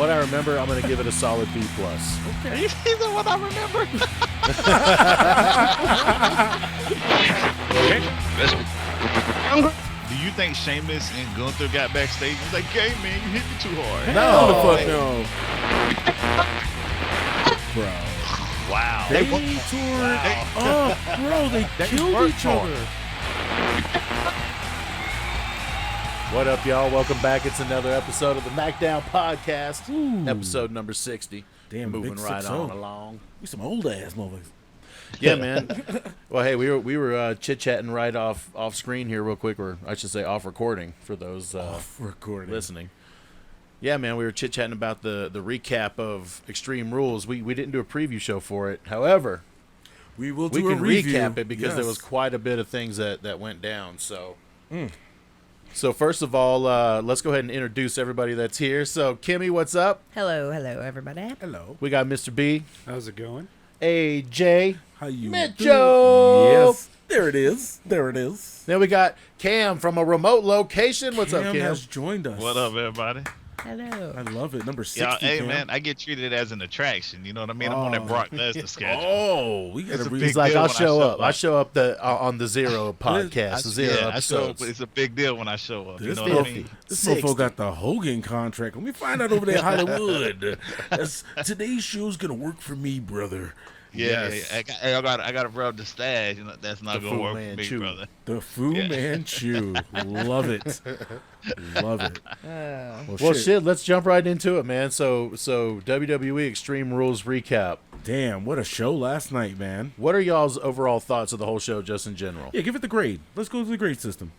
what I remember, I'm going to give it a solid B+. Okay. These are what I remember. Okay. Do you think Sheamus and Gunther got backstage? He's like, "Hey man, you hit me too hard." No, the fuck no. Bro. Wow. They tore up, bro. They killed each other. What up, y'all? Welcome back. It's another episode of the MACKDOWN podcast. Ooh. Episode number 60. Damn, moving right 60. on along. We some old ass motherfuckers. Yeah, man. Well, hey, we were chit chatting right off screen here, real quick, or I should say off recording for those listening. Yeah, man, we were chit chatting about the recap of Extreme Rules. We didn't do a preview show for it. However, we can recap it because there was quite a bit of things that went down. So, So first of all, let's go ahead and introduce everybody that's here. So, Kimmy, what's up? Hello, everybody. Hello. We got Mr. B. How's it going? AJ. How you Mitchell. Yes. There it is. Then we got Cam from a remote location. What's up, Cam? Has joined us. What up, everybody? Hello. I love it. Number 60. Yeah, hey Cam. man, I get treated as an attraction. You know what I mean? I'm on that Brock Lesnar schedule. Oh, we got It's to a read. big He's like, deal I'll when I show show up. up. I show up on the Zero podcast, Zero I show up, episodes. but it's a big deal when I show up. You This know what I mean? This 60. mofo got the Hogan contract. Let me find out over there in Hollywood. Today's show's gonna work for me, brother. Yeah, Yes. I got to rub the stash. You know, that's not The gonna Fu work for me, Manchu. brother. The Fu Manchu. Love it. Love it. Well, shit, let's jump right into it, man. So WWE Extreme Rules recap. Damn, what a show last night, man. What are y'all's overall thoughts of the whole show, just in general? Yeah, give it the grade. Let's go to the grade system.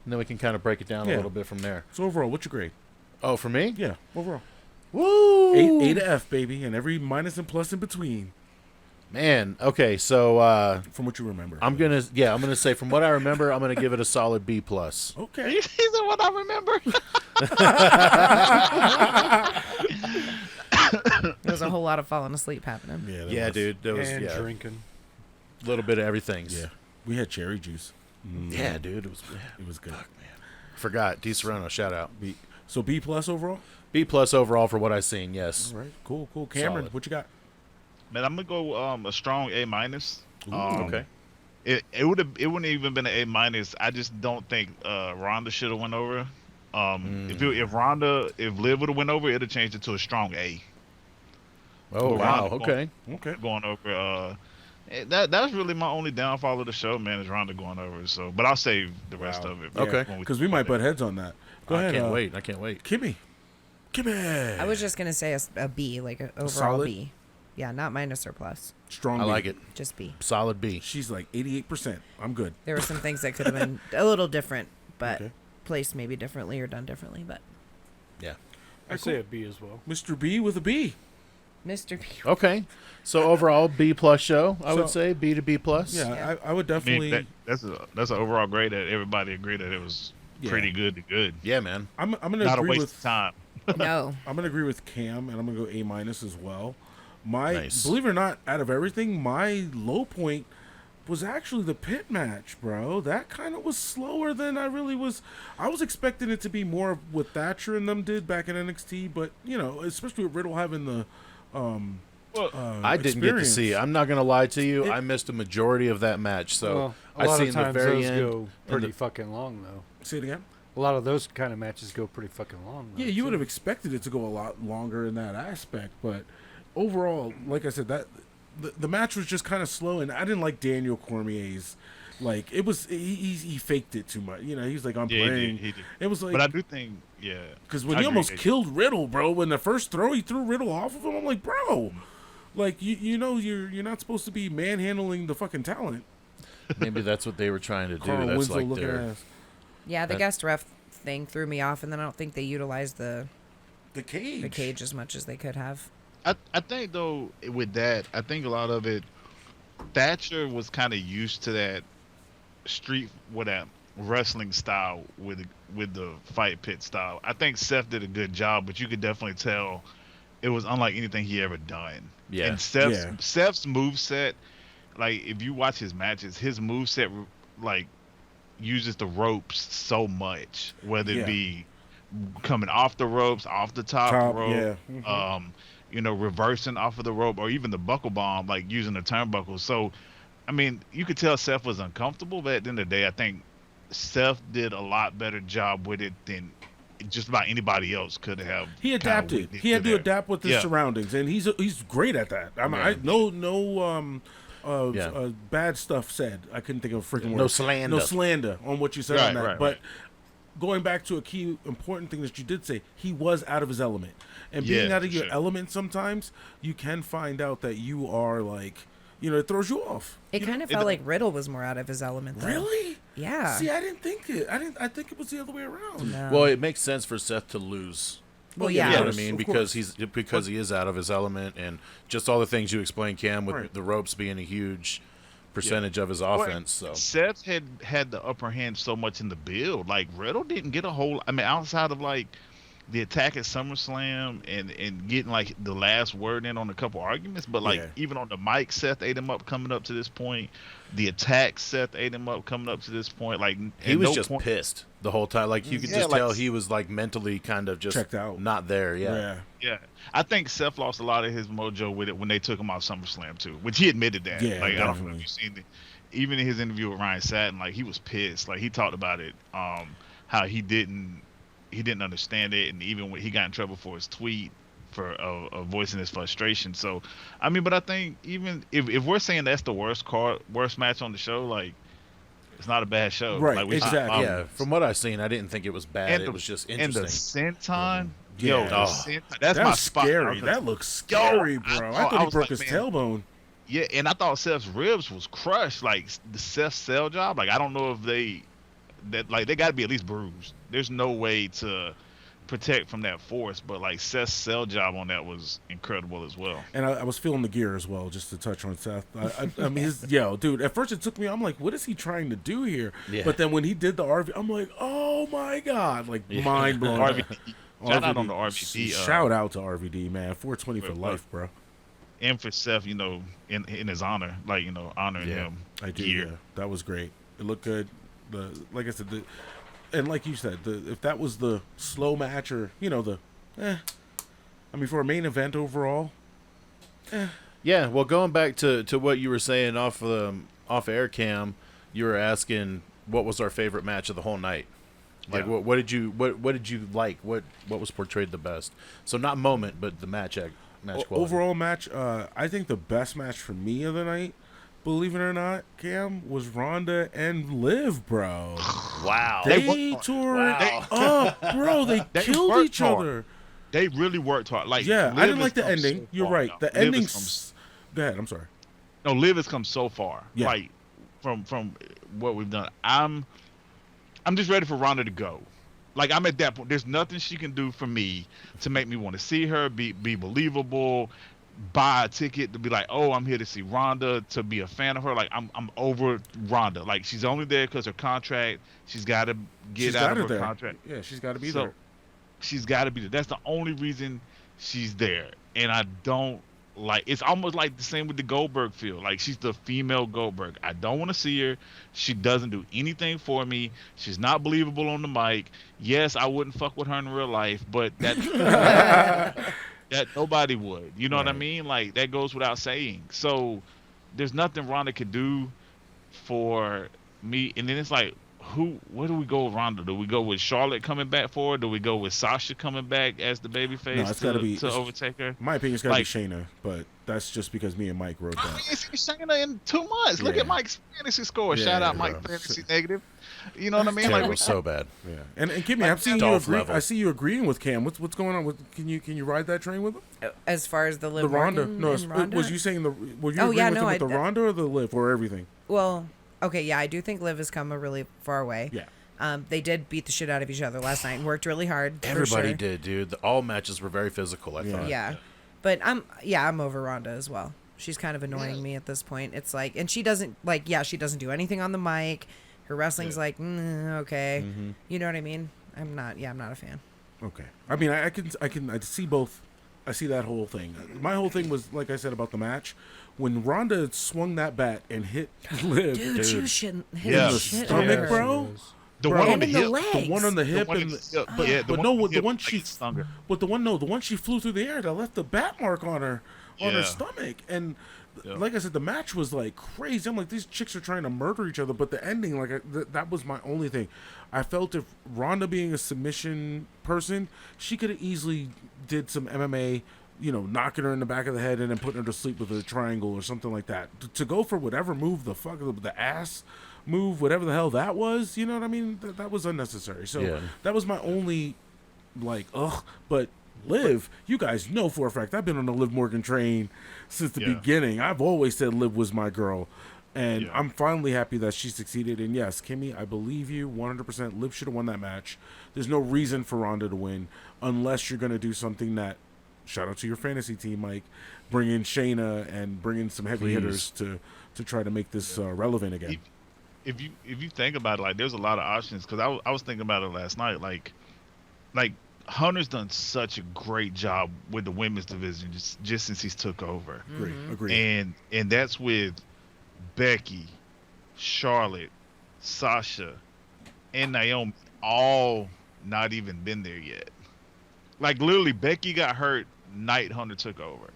And then we can kind of break it down a little bit from there. So overall, what's your grade? Oh, for me? Yeah, overall. Woo! A to F, baby, and every minus and plus in between. Man, okay, so From what you remember. I'm gonna say from what I remember, I'm gonna give it a solid B+. Okay. These are what I remember. There's a whole lot of falling asleep happening. Yeah, Yeah, dude, there was And a drinking. little bit of everything. Yeah. We had cherry juice. Yeah, dude, it was good. Fuck, man. Forgot D Serrano, shout out. So B plus overall? B+ overall for what I've seen. Yes. All right. Cool. Cameron, Solid. what you got? Man, I'm gonna go a strong A minus. Okay. It wouldn't even been an A minus. I just don't think Ronda should have went over. If Liv would have went over, it'd have changed it to a strong A. Oh But wow. Ronda Okay. going over. That's really my only downfall of the show, man, is Ronda going over. So, but I'll save the rest of it. Okay. Because we might butt heads on that. Go ahead. I can't wait. Kimmy. I was just gonna say a B, like a overall solid? B. Yeah, not minus or plus, Strong I B. like it. just B. Solid B. She's like 88%. I'm good. There were some things that could have been a little different, but Okay. placed maybe differently or done differently. But Yeah. I say a B as well. Mr. B with a B. Mr. B. Okay. So overall B+ show, I would So- say B to B+. Yeah, I would I definitely. mean, that's an overall grade that everybody agreed that it was pretty good to good. Yeah, man. I'm gonna Not a agree waste with of time. No. I'm gonna agree with Cam, and I'm gonna go A minus as well. Nice. Believe it or not, out of everything, my low point was actually the pit match, bro. That kind of was slower than I really was. I was expecting it to be more of what Thatcher and them did back in NXT, but especially with Riddle having the I didn't get to see it. I'm not gonna lie to you. I missed a majority of that match. So Well, a I lot seen of the times very those end. go and pretty the- fucking long, though. Say it again. A lot of those kind of matches go pretty fucking long. Though, Yeah, you too. would have expected it to go a lot longer in that aspect, but overall, like I said, that the match was just kind of slow, and I didn't like Daniel Cormier's. Like it was, he faked it too much. He was like, I'm Yeah, playing. he did. It was like, But I do think, because when I he agree almost that- killed Riddle, bro, when the first throw he threw Riddle off of him, I'm like, bro, like you're not supposed to be manhandling the fucking talent. Maybe that's what they were trying to do. Carl That's Winslow like looking their. ass. Yeah, the That- guest ref thing threw me off, and then I don't think they utilized the The cage. as much as they could have. I think though with that, I think a lot of it, Thatcher was kind of used to that that wrestling style with the fight pit style. I think Seth did a good job, but you could definitely tell it was unlike anything he ever done. Yeah. And Seth's moveset, like if you watch his matches, his moveset like uses the ropes so much, whether it be coming off the ropes, off the top rope, yeah. Reversing off of the rope, or even the buckle bomb, like using the turnbuckle. So, I mean, you could tell Seth was uncomfortable, but at the end of the day, I think Seth did a lot better job with it than just about anybody else could have. He adapted. He had to adapt with his surroundings, and he's great at that. I mean, bad stuff said. I couldn't think of a freaking word. No slander on what you said on that. But going back to a key important thing that you did say, he was out of his element. And being out of your element, sometimes you can find out that you are like, it throws you off. It kind of felt like Riddle was more out of his element, though. Really? Yeah. See, I didn't think it. I think it was the other way around. No. Well, it makes sense for Seth to lose. Well, You know yeah. what I mean? Because he is out of his element, and just all the things you explained, Cam, with the ropes being a huge percentage of his offense. So Seth had the upper hand so much in the build. Like, Riddle didn't get a whole. I mean, outside of like the attack at SummerSlam and getting like the last word in on a couple arguments, but like even on the mic, Seth ate him up coming up to this point. The attack, Seth ate him up coming up to this point. Like, he was just pissed the whole time. Like, you could just tell he was like mentally kind of just checked out, not there. Yeah. I think Seth lost a lot of his mojo with it when they took him off SummerSlam too, which he admitted that. Yeah, like, I don't know if you've seen it. Even in his interview with Ryan Satin, like, he was pissed. Like, he talked about it, how he didn't understand it, and even when he got in trouble for his tweet for voicing his frustration. So, I mean, but I think even if we're saying that's the worst match on the show, like, it's not a bad show. Right, like, exactly. From what I've seen, I didn't think it was bad. It was just interesting. And the senton, that's my scary. spot. That looks scary, bro. I thought he broke his tailbone. Yeah, and I thought Seth's ribs was crushed. Like, the Seth sell job, like, I don't know if they got to be at least bruised. There's no way to protect from that force, but like Seth's sell job on that was incredible as well. And I was feeling the gear as well, just to touch on Seth. I mean, dude, at first it took me, I'm like, what is he trying to do here? Yeah. But then when he did the RV, I'm like, oh my God, like mind blowing. Shout out on the RVD. Shout out to RVD, man. 420 for life, bro. And for Seth, in his honor, like, honoring him. I do. Yeah. That was great. It looked good. Like I said, and like you said, if that was the slow match or I mean, for a main event overall, Yeah, well, going back to what you were saying off air, Cam, you were asking what was our favorite match of the whole night. Like, what did you like? What was portrayed the best? So not moment, but the match quality. Overall match. I think the best match for me of the night, believe it or not, Cam, was Ronda and Liv, bro. Wow. They tore it up, bro. They killed each other. They really worked hard. Like, I didn't like the ending. So You're right. The ending's... Go ahead. I'm sorry. No, Liv has come so far. Yeah. Like, from what we've done. I'm just ready for Ronda to go. Like, I'm at that point. There's nothing she can do for me to make me want to see her, be believable, buy a ticket to be like, oh, I'm here to see Ronda, to be a fan of her. Like, I'm over Ronda. Like, she's only there because her contract. She's got to get out of her contract. Yeah, she's got to be there. She's got to be there. That's the only reason she's there. And I don't like. It's almost like the same with the Goldberg feel. Like, she's the female Goldberg. I don't want to see her. She doesn't do anything for me. She's not believable on the mic. Yes, I wouldn't fuck with her in real life, but that that nobody would. You know what I mean? Like, that goes without saying. So there's nothing Ronda could do for me. And then it's like, where do we go with Ronda? Do we go with Charlotte coming back for her? Do we go with Sasha coming back as the babyface to overtake her? My opinion, it's got to be Shayna, but that's just because me and Mike wrote that. I mean, it's Shayna in 2 months. Look at Mike's fantasy score. Shout out Mike Fantasy Negative. You know what I mean? Like, it was so bad. Yeah. And Kimmy, I've seen you agree. I see you agreeing with Cam. What's going on? Can you ride that train with him? As far as the Liv Ronda, Ronda? was you saying were you agreeing with him with the Ronda or the Liv or everything? Well, okay, yeah, I do think Liv has come a really far way. Yeah. They did beat the shit out of each other last night and worked really hard. Everybody did, dude. All matches were very physical, I thought. Yeah. But I'm over Ronda as well. She's kind of annoying me at this point. It's like, and she doesn't she doesn't do anything on the mic. Her wrestling's okay. Mm-hmm. You know what I mean? I'm not a fan. Okay. I mean, I see both. I see that whole thing. My whole thing was, like I said about the match, when Ronda swung that bat and hit Liv, dude, she was hit in the stomach, bro. The Bro, one on And the in the hip. legs. The one on the The hip one in and the hip. but, Yeah, but the no, one on the the one hip, she, like, stronger. but the one she flew through the air that left the bat mark on her Yeah. stomach, and Yeah. like I said, the match was like crazy. I'm like, these chicks are trying to murder each other, but the ending, like that was my only thing. I felt if Ronda being a submission person, she could have easily did some MMA. Knocking her in the back of the head and then putting her to sleep with a triangle or something like that. To go for whatever move, the ass move, whatever the hell that was, you know what I mean? That was unnecessary. So that was my only, But Liv, you guys know for a fact, I've been on the Liv Morgan train since the beginning. I've always said Liv was my girl. And I'm finally happy that she succeeded. And yes, Kimmy, I believe you 100%. Liv should have won that match. There's no reason for Ronda to win unless you're going to do something that, shout out to your fantasy team, Mike, bring in Shayna and bring in some heavy hitters to try to make this relevant again. If you think about it, like, there's a lot of options, because I was thinking about it last night. Like Hunter's done such a great job with the women's division just since he's took over. Agreed. And that's with Becky, Charlotte, Sasha, and Naomi all not even been there yet. Like, literally, Becky got hurt night Hunter took over.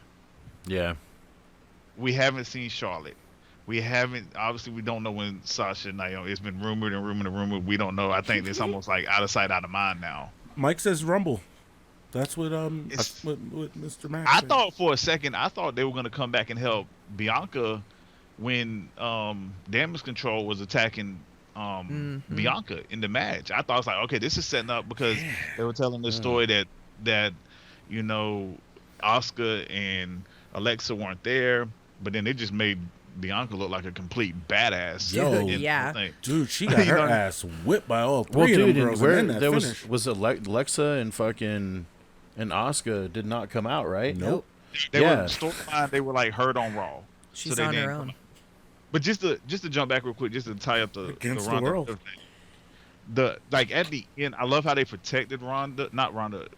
Yeah. We haven't seen Charlotte. Obviously, we don't know when Sasha and Naomi. It's been rumored. We don't know. I think it's almost like out of sight, out of mind now. Mike says Rumble. That's what Mr. Max I said. thought for a second, they were going to come back and help Bianca when Damage Control was attacking Bianca in the match. I thought, it's like, okay, this is setting up, because they were telling the story that Asuka and Alexa weren't there, but then they just made Bianca look like a complete badass. Dude, she got her ass whipped by all three of them girls. And then that was Alexa and fucking and Asuka did not come out, right? Nope. They were storyline. They were like hurt on Raw. She's they on didn't her come own. out. But just to jump back real quick, just to tie up the Against Ronda the world. thing. At the end, I love how they protected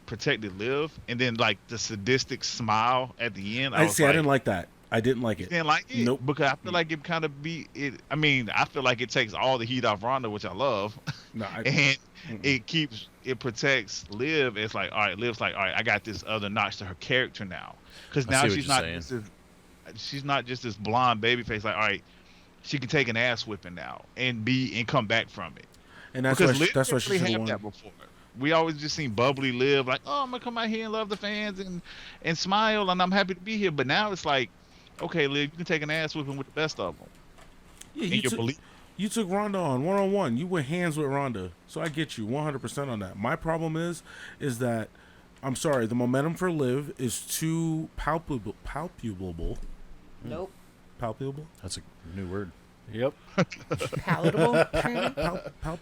protected Liv, and then like the sadistic smile at the end. I didn't like that. I didn't like it. Didn't like it? Nope. Because I feel like it kind of be it. I mean, I feel like it takes all the heat off Ronda, which I love, and it protects Liv. It's like, all right, Liv's like, all right, I got this other notch to her character now, because now she's not just this blonde baby face. Like, all right, she can take an ass whipping now and come back from it. And that's why she should have won. That before. We always just seen bubbly Liv, like, oh, I'm gonna come out here and love the fans and smile, and I'm happy to be here. But now it's like, okay, Liv, you can take an ass whipping with the best of them. Yeah, you took Ronda on one-on-one. You went hands with Ronda, so I get you 100% on that. My problem is that, I'm sorry, the momentum for Liv is too palpable. Nope. Palpable? That's a new word. Yep. Palatable.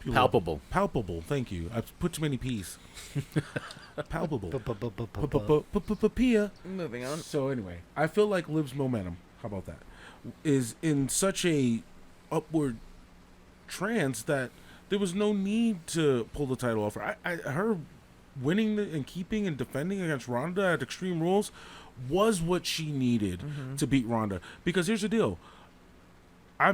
Palpable. Palpable. Thank you. I've put too many P's. Palpable. Pia. Moving on. So anyway, I feel like Liv's momentum, how about that, is in such a upward trance that there was no need to pull the title off her. Her winning and keeping and defending against Ronda at Extreme Rules was what she needed to beat Ronda. Because here's the deal.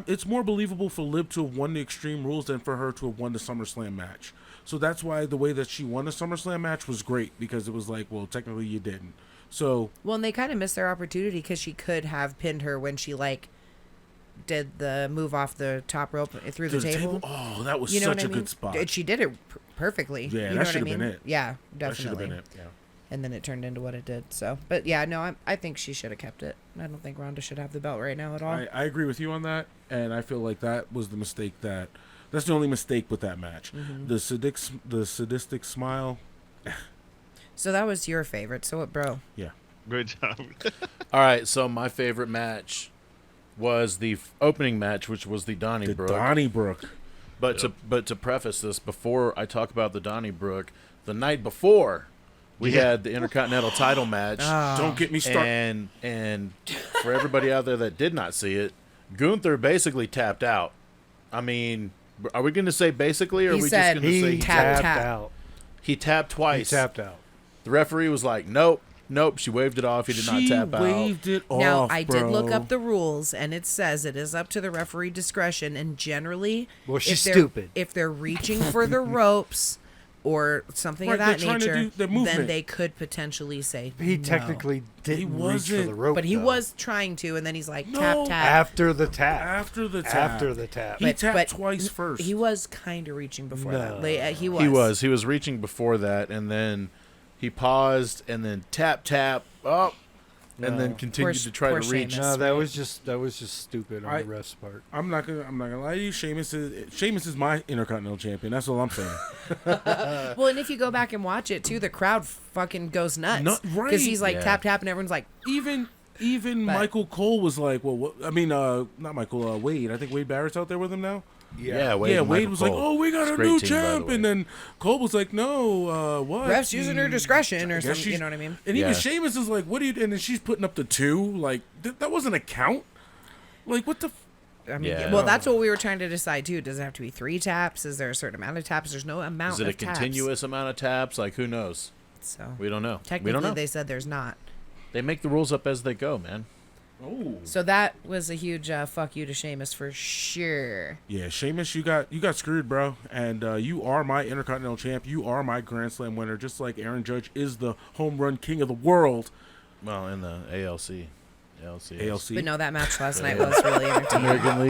It's more believable for Liv to have won the Extreme Rules than for her to have won the SummerSlam match. So that's why the way that she won the SummerSlam match was great, because it was like, well, technically you didn't. So Well, and they kind of missed their opportunity, because she could have pinned her when she did the move off the top rope through the table. Oh, that was You know such what I a mean? good spot. She did it perfectly. Yeah, you know that should have been it. Yeah, That should have definitely. been it. Yeah. And then it turned into what it did. So, but yeah, no, I think she should have kept it. I don't think Ronda should have the belt right now at all. I agree with you on that, and I feel like that was the mistake that's the only mistake with that match. The sadistic smile. So that was your favorite. So what, bro? Yeah. Great job. All right, so my favorite match was the opening match, which was the Donnybrook. Donnybrook. But to preface this, before I talk about the Donnybrook, the night before we had the Intercontinental title match. Don't get me started. And for everybody out there that did not see it, Gunther basically tapped out. I mean, are we going to say basically, or are we just going to say he tapped out? He tapped twice. He tapped out. The referee was like, nope, Nope, she waved it off. He did not She tap out. waved it off, Now, I did bro. look up the rules, and it says it is up to the referee discretion. And generally, Well, she's if stupid. If they're reaching for the ropes or something Right, of that they're trying to nature, do the movement. then they could potentially say He no. technically didn't reach for wasn't, the rope, But he though. was trying to, and then he's like, No. tap, tap. after the tap. After the tap. After the tap. He But- tapped but twice first. He was kind of reaching before that. No. He was. He was reaching before that, and then he paused, and then tap, up, and then No. continued Poor- to try to poor reach. Sheamus. No, that was just stupid on I- the ref's part. I'm not gonna lie to you. Sheamus is my Intercontinental Champion. That's all I'm saying. Well, and if you go back and watch it, too, the crowd fucking goes nuts. Right. Because he's like, Yeah. tap, tap, and everyone's like, Even But- Michael Cole was like, well, what, I mean, not Michael, Wade. I think Wade Barrett's out there with him now. Yeah, Wade, Yeah, and Wade Michael was like, Cole. "Oh, we got It's a great new team, by the champ," way. and then Cole was like, "No, what? ref's using her discretion or guess something. You she's- know what I mean? And even Yeah. Sheamus is like, "What do you?" And then she's putting up the 2. Like that wasn't a count. Like what the? I mean, Yeah. well, that's what we were trying to decide too. Does it have to be 3 taps? Is there a certain amount of taps? There's no amount. Is it of a continuous amount of taps? Like, who knows? Taps. So We don't know. We technically, don't know. they said there's not. They make the rules up as they go, man. Oh. So that was a huge fuck you to Sheamus for sure. Yeah, Sheamus, you got screwed, bro. And you are my Intercontinental champ. You are my Grand Slam winner, just like Aaron Judge is the home run king of the world. Well, in the ALC. ALC But no, that match last night was really entertaining. American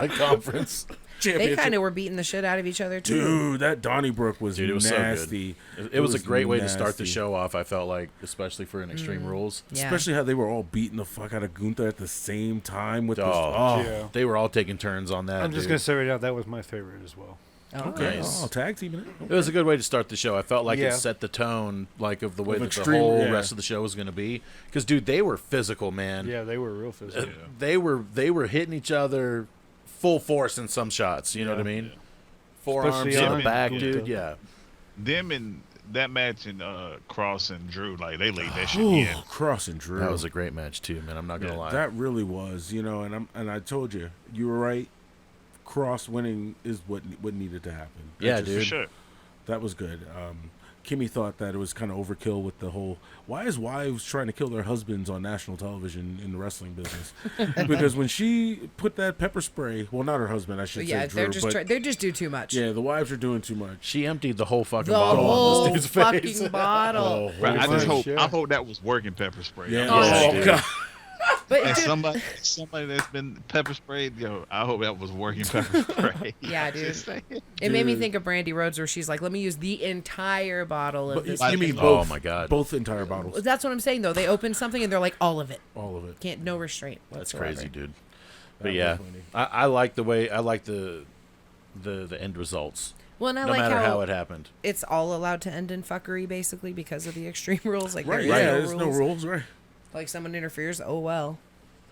League Conference. They championship. kind of were beating the shit out of each other too. Dude, that Donnybrook was Dude, it was so good. nasty. It was a great way to start the nasty. show off, I felt like, especially for an Extreme Rules. Yeah. Especially how they were all beating the fuck out of Gunther at the same time with Oh, this. Yeah. They were all taking turns on that. I'm just dude. going to say right now, that was my favorite as well. Oh. Okay. Nice. Oh, tag teaming it. It was a good way to start the show. I felt like Yeah. it set the tone, like of the way Of that Extreme, the whole yeah. rest of the show was going to be. Because, dude, they were physical, man. Yeah, they were real physical. They were hitting each other full force in some shots. You know what I mean? Forearms Especially to on the back, Gunther. dude. Yeah. Them and that match in Cross and Drew, like they laid that shit Ooh, in. Cross and Drew. That was a great match too, man. I'm not gonna Yeah, lie. That really was, and I told you, you were right. Cross winning is what needed to happen. Yeah, That dude. For sure. That was good. Kimmy thought that it was kind of overkill with the whole. Why is wives trying to kill their husbands on national television in the wrestling business? Because when she put that pepper spray, well, not her husband, I should But yeah, say, they're Drew, just but they just do too much. yeah, the wives are doing too much. She emptied the whole fucking The bottle on whole this dude's fucking face. bottle. Right, I just much, hope yeah. I hope that was working pepper spray. Yeah. Yeah, Oh dude. god. But And dude, somebody that's been pepper sprayed, yo, I hope that was working pepper spray. Yeah, dude. Just saying. it made me Dude. think of Brandy Rhodes, where she's like, "Let me use the entire bottle of But this." you mean Oh, both? my God. Both entire bottles, That's what I'm saying, though. They open something and they're like, all of it. all of it. Can't no restraint. That's whatsoever. crazy, dude. That But was yeah, funny. I like the way I like the end results. Well, and I No like matter how how it happened. it's all allowed to end in fuckery, basically, because of the Extreme Rules. Like, Right? there is Yeah, no there's no rules. rules, right? Like, someone interferes, oh well.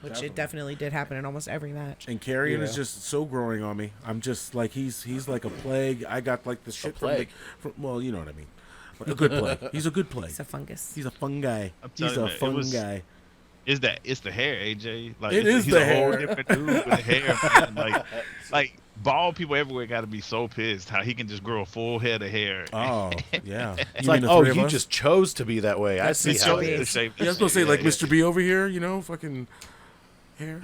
Which it definitely did happen in almost every match. And Carrion Yeah. is just so growing on me. I'm just like he's like a plague. I got like the shit plague? well, you know what I mean. A good plague. He's a good plague. It's a fungus. He's a fungi. I'm He's telling a you, man, it was- fungi. It's the hair, AJ. Like It it's, is he's the a whole hair. different dude with the hair, man. Like bald people everywhere got to be so pissed how he can just grow a full head of hair. Oh yeah. It's like, oh, you just chose to be that way. I see It's how so- it the is. shape- Yeah, I was supposed to say like yeah. Mr. B over here, fucking hair.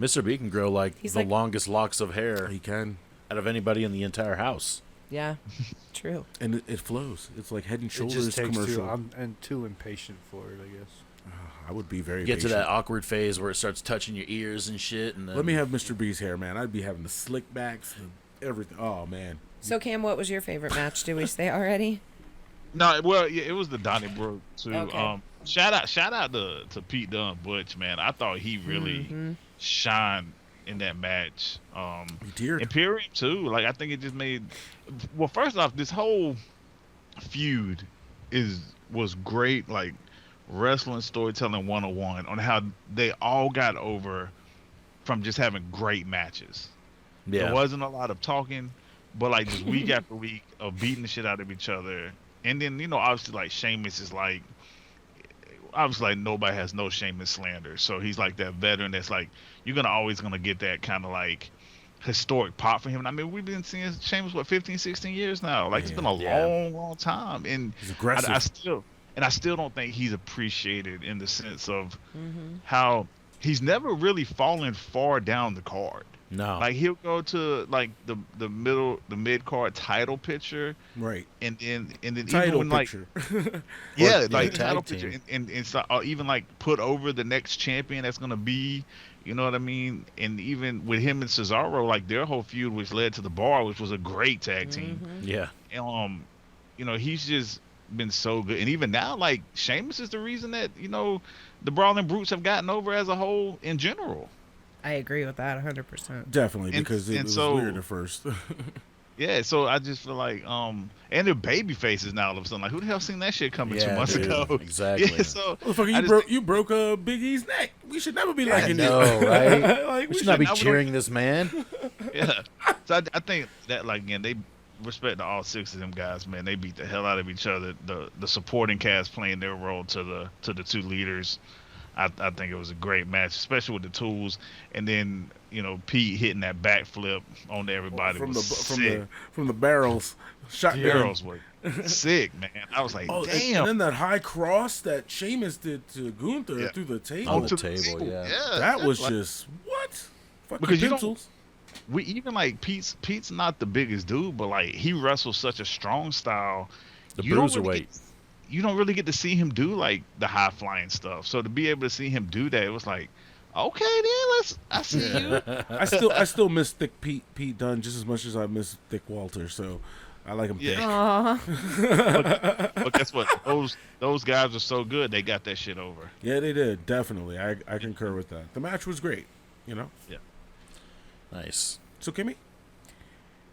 Mr. B can grow like He's the like- longest locks of hair He can, out of anybody in the entire house. Yeah, true. and it flows. It's like Head and It Shoulders just takes commercial. I'm too impatient for it, I guess. I would be very You get to patient. that awkward phase where it starts touching your ears and shit. And then, Let me have Mr. B's hair, man. I'd be having the slick backs, everything. Oh man. So, Cam, what was your favorite match? Did we say already? No, well, yeah, it was the Donnie Brook too. Okay. Shout out to Pete Dunne Butch, man. I thought he really Mm-hmm. shined in that match. He did. Imperium too. Like I think it just made. Well, first off, this whole feud was great. Like wrestling storytelling 101 on how they all got over from just having great matches. yeah. There wasn't a lot of talking, but like just week after week of beating the shit out of each other. And then, obviously like Sheamus is like, obviously like nobody has no Sheamus slander. So he's like that veteran that's like, you're always going to get that kind of like historic pop for him. And I mean, we've been seeing Sheamus, 15, 16 years now. Like it's been a Yeah. long time. And He's aggressive. I still, and I still don't think he's appreciated in the sense of how he's never really fallen far down the card. No. Like he'll go to like the mid card title picture, Right. and then even Title when, like, picture. yeah, Or, like tag title team. picture, and so, even like put over the next champion that's gonna be, you know what I mean? And even with him and Cesaro, like their whole feud, which led to the Bar, which was a great tag team. Yeah. And, you know, he's just been so good, and even now, like Sheamus is the reason that, you know, the Brawling Brutes have gotten over as a whole in general. I agree with that 100%. Definitely, And- because it and was so- weird at first. Yeah, so I just feel like, and they're baby faces now all of a sudden. Like, who the hell seen that shit coming 2 Yeah, months dude, ago? exactly. Yeah, so Motherfucker, I just you broke Big E's neck. We should never be Yeah, liking I know, you. right? Like, We should not be I would- cheering this man. yeah. So I think that, like, again, they respect to all 6 of them guys, man. They beat the hell out of each other. The supporting cast playing their role to the 2 leaders. I think it was a great match, especially with the tools, and then, you know, Pete hitting that backflip on everybody from was sick. the barrels, shotgun. Barrels were sick, man. I was like, Oh, damn. and then that high cross that Sheamus did to Gunther Yeah. through the table. On the to table, yeah. That was like, just what? Fucking Because you don't- pencils. we even like Pete's not the biggest dude, but like he wrestles such a strong style. The You don't bruiserweight. really you don't really get to see him do like the high flying stuff. So to be able to see him do that, it was like, okay, then I see you. I still miss Thick Pete Dunne just as much as I miss Thick Walter. So I like him Yeah. thick. Aw. But guess what? Those guys are so good. They got that shit over. Yeah, they did. Definitely. I concur with that. The match was great. You know. Nice. So Kimmy.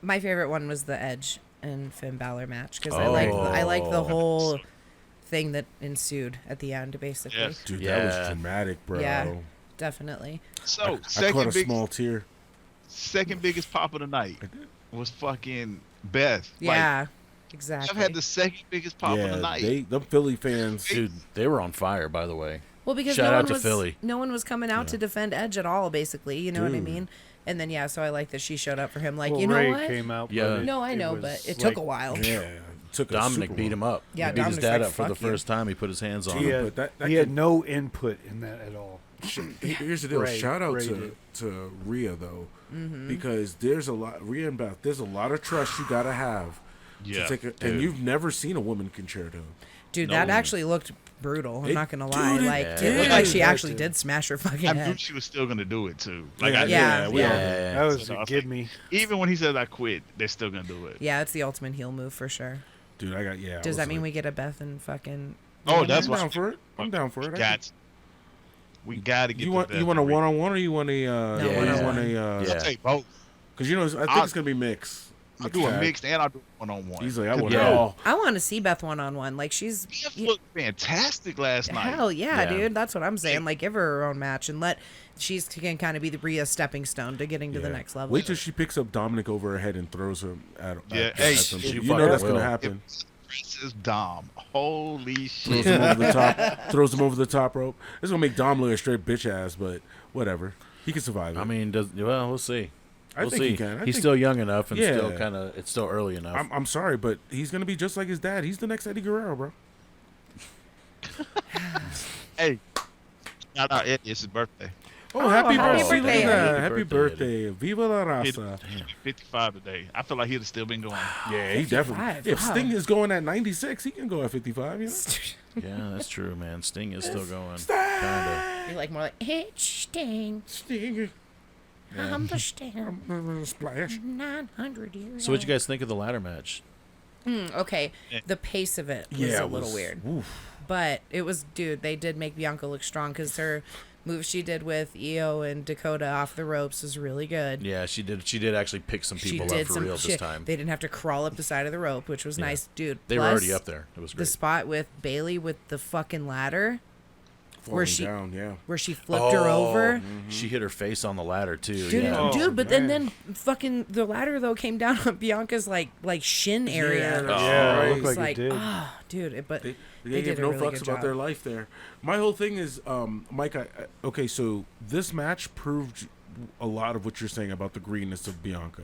My favorite one was the Edge and Finn Balor match because Oh. I like the whole thing that ensued at the end, basically. Yes. Dude, that was Yeah. dramatic, bro. Yeah. Definitely. So I caught second a small tear. biggest pop of the night was fucking Beth. Yeah. Like, Exactly. I've had the second biggest pop of the Yeah, night. them Philly fans. Dude, they were on fire, by the way. Well, because Shout no out one to was Philly. no one was coming out to defend Edge at all, basically. You know what I Dude. mean? And then so I like that she showed up for him. Like, Well, you know Ray what? came out. Yeah. but No, I know, was but it like, took a while. Yeah, took a Dominic super beat him up. Yeah, he beat his Dominic's dad like, up for the "Fuck you." first time. He put his hands on He him. had, but that he had can- no input in that at all. Here's the deal. Ray- Shout out Ray to did. Rhea though, Mm-hmm. because there's a lot. Rhea and Beth. There's a lot of trust you gotta have. Yeah, To take and dude. you've never seen a woman concerto. Dude, No. that actually looked brutal. I'm It- not gonna lie. dude, it Like, did. it looked like she Yeah, actually it did smash her fucking I knew head. she was still gonna do it too. Like Yeah, I yeah, knew, we all Yeah, did. yeah, That was So I a was give like- me. even when he says I quit, they're still gonna do it. Yeah, it's the ultimate heel move for sure. Dude, I got yeah. I Does was that mean like, we get a Beth and fucking? Oh, that's I'm why down for it. I'm down for it. we got to get. You the want Beth you want a and one on one or you want a No, you one-on-one. want a Rhea. Yeah. I'll take both. because you know I think I'll- it's gonna be mixed. I'll do a tag. mixed and I'll do a one-on-one. He's like I want Yeah. it all. I want to see Beth 1-on-1. Like she's Beth looked fantastic last night. hell yeah, Yeah. dude. That's what I'm saying. Like give her her own match and let she's can kind of be the Rhea stepping stone to getting to the Yeah. next level. Wait till she picks up Dominic over her head and throws him at Yeah, at hey, some she shit. fucking You know that's will. gonna happen. Princess Dom. Holy Throws shit. him over the top. Throws him over the top rope. It's gonna make Dom look a straight bitch ass, but whatever. He can survive it. I mean, well, we'll see. I We'll think see. he can. I He's think- still young enough and Yeah. still kind of. It's still early enough. I'm sorry, but he's gonna be just like his dad. He's the next Eddie Guerrero, bro. Hey, shout out Eddie. It's his birthday. Oh, happy happy birthday! birthday, Look at Eddie. that. Happy birthday! Viva la He'd raza! be 55 today. I feel like he'd have still been going. Yeah, he definitely. 55, If wow. Sting is going at 96, he can go at 55. You know? yeah, that's true, man. Sting is still going. Kinda. You're like more like it's Sting. Sting. I'm the Sting. Splash. 900 years. So, what'd you guys think of the ladder match? Okay, the pace of it was Yeah, a little weird. Oof. But it was, dude, they did make Bianca look strong because her move she did with Io and Dakota off the ropes was really good. Yeah, she did. She did actually pick some people up for real this time. They didn't have to crawl up the side of the rope, which was Yeah. nice, dude. They were Plus, already up there. It was The great. spot with Bailey with the fucking ladder, Falling she- down, yeah. where she flipped her over. She hit her face on the ladder too. Dude, yeah. dude, but man. then fucking the ladder though came down on Bianca's like shin area. Yeah, Yeah, it right. looked It's like it did. oh, dude, but They they give did a no really fucks good about job. their life there. My whole thing is, Mike. Okay, so this match proved a lot of what you're saying about the greenness of Bianca,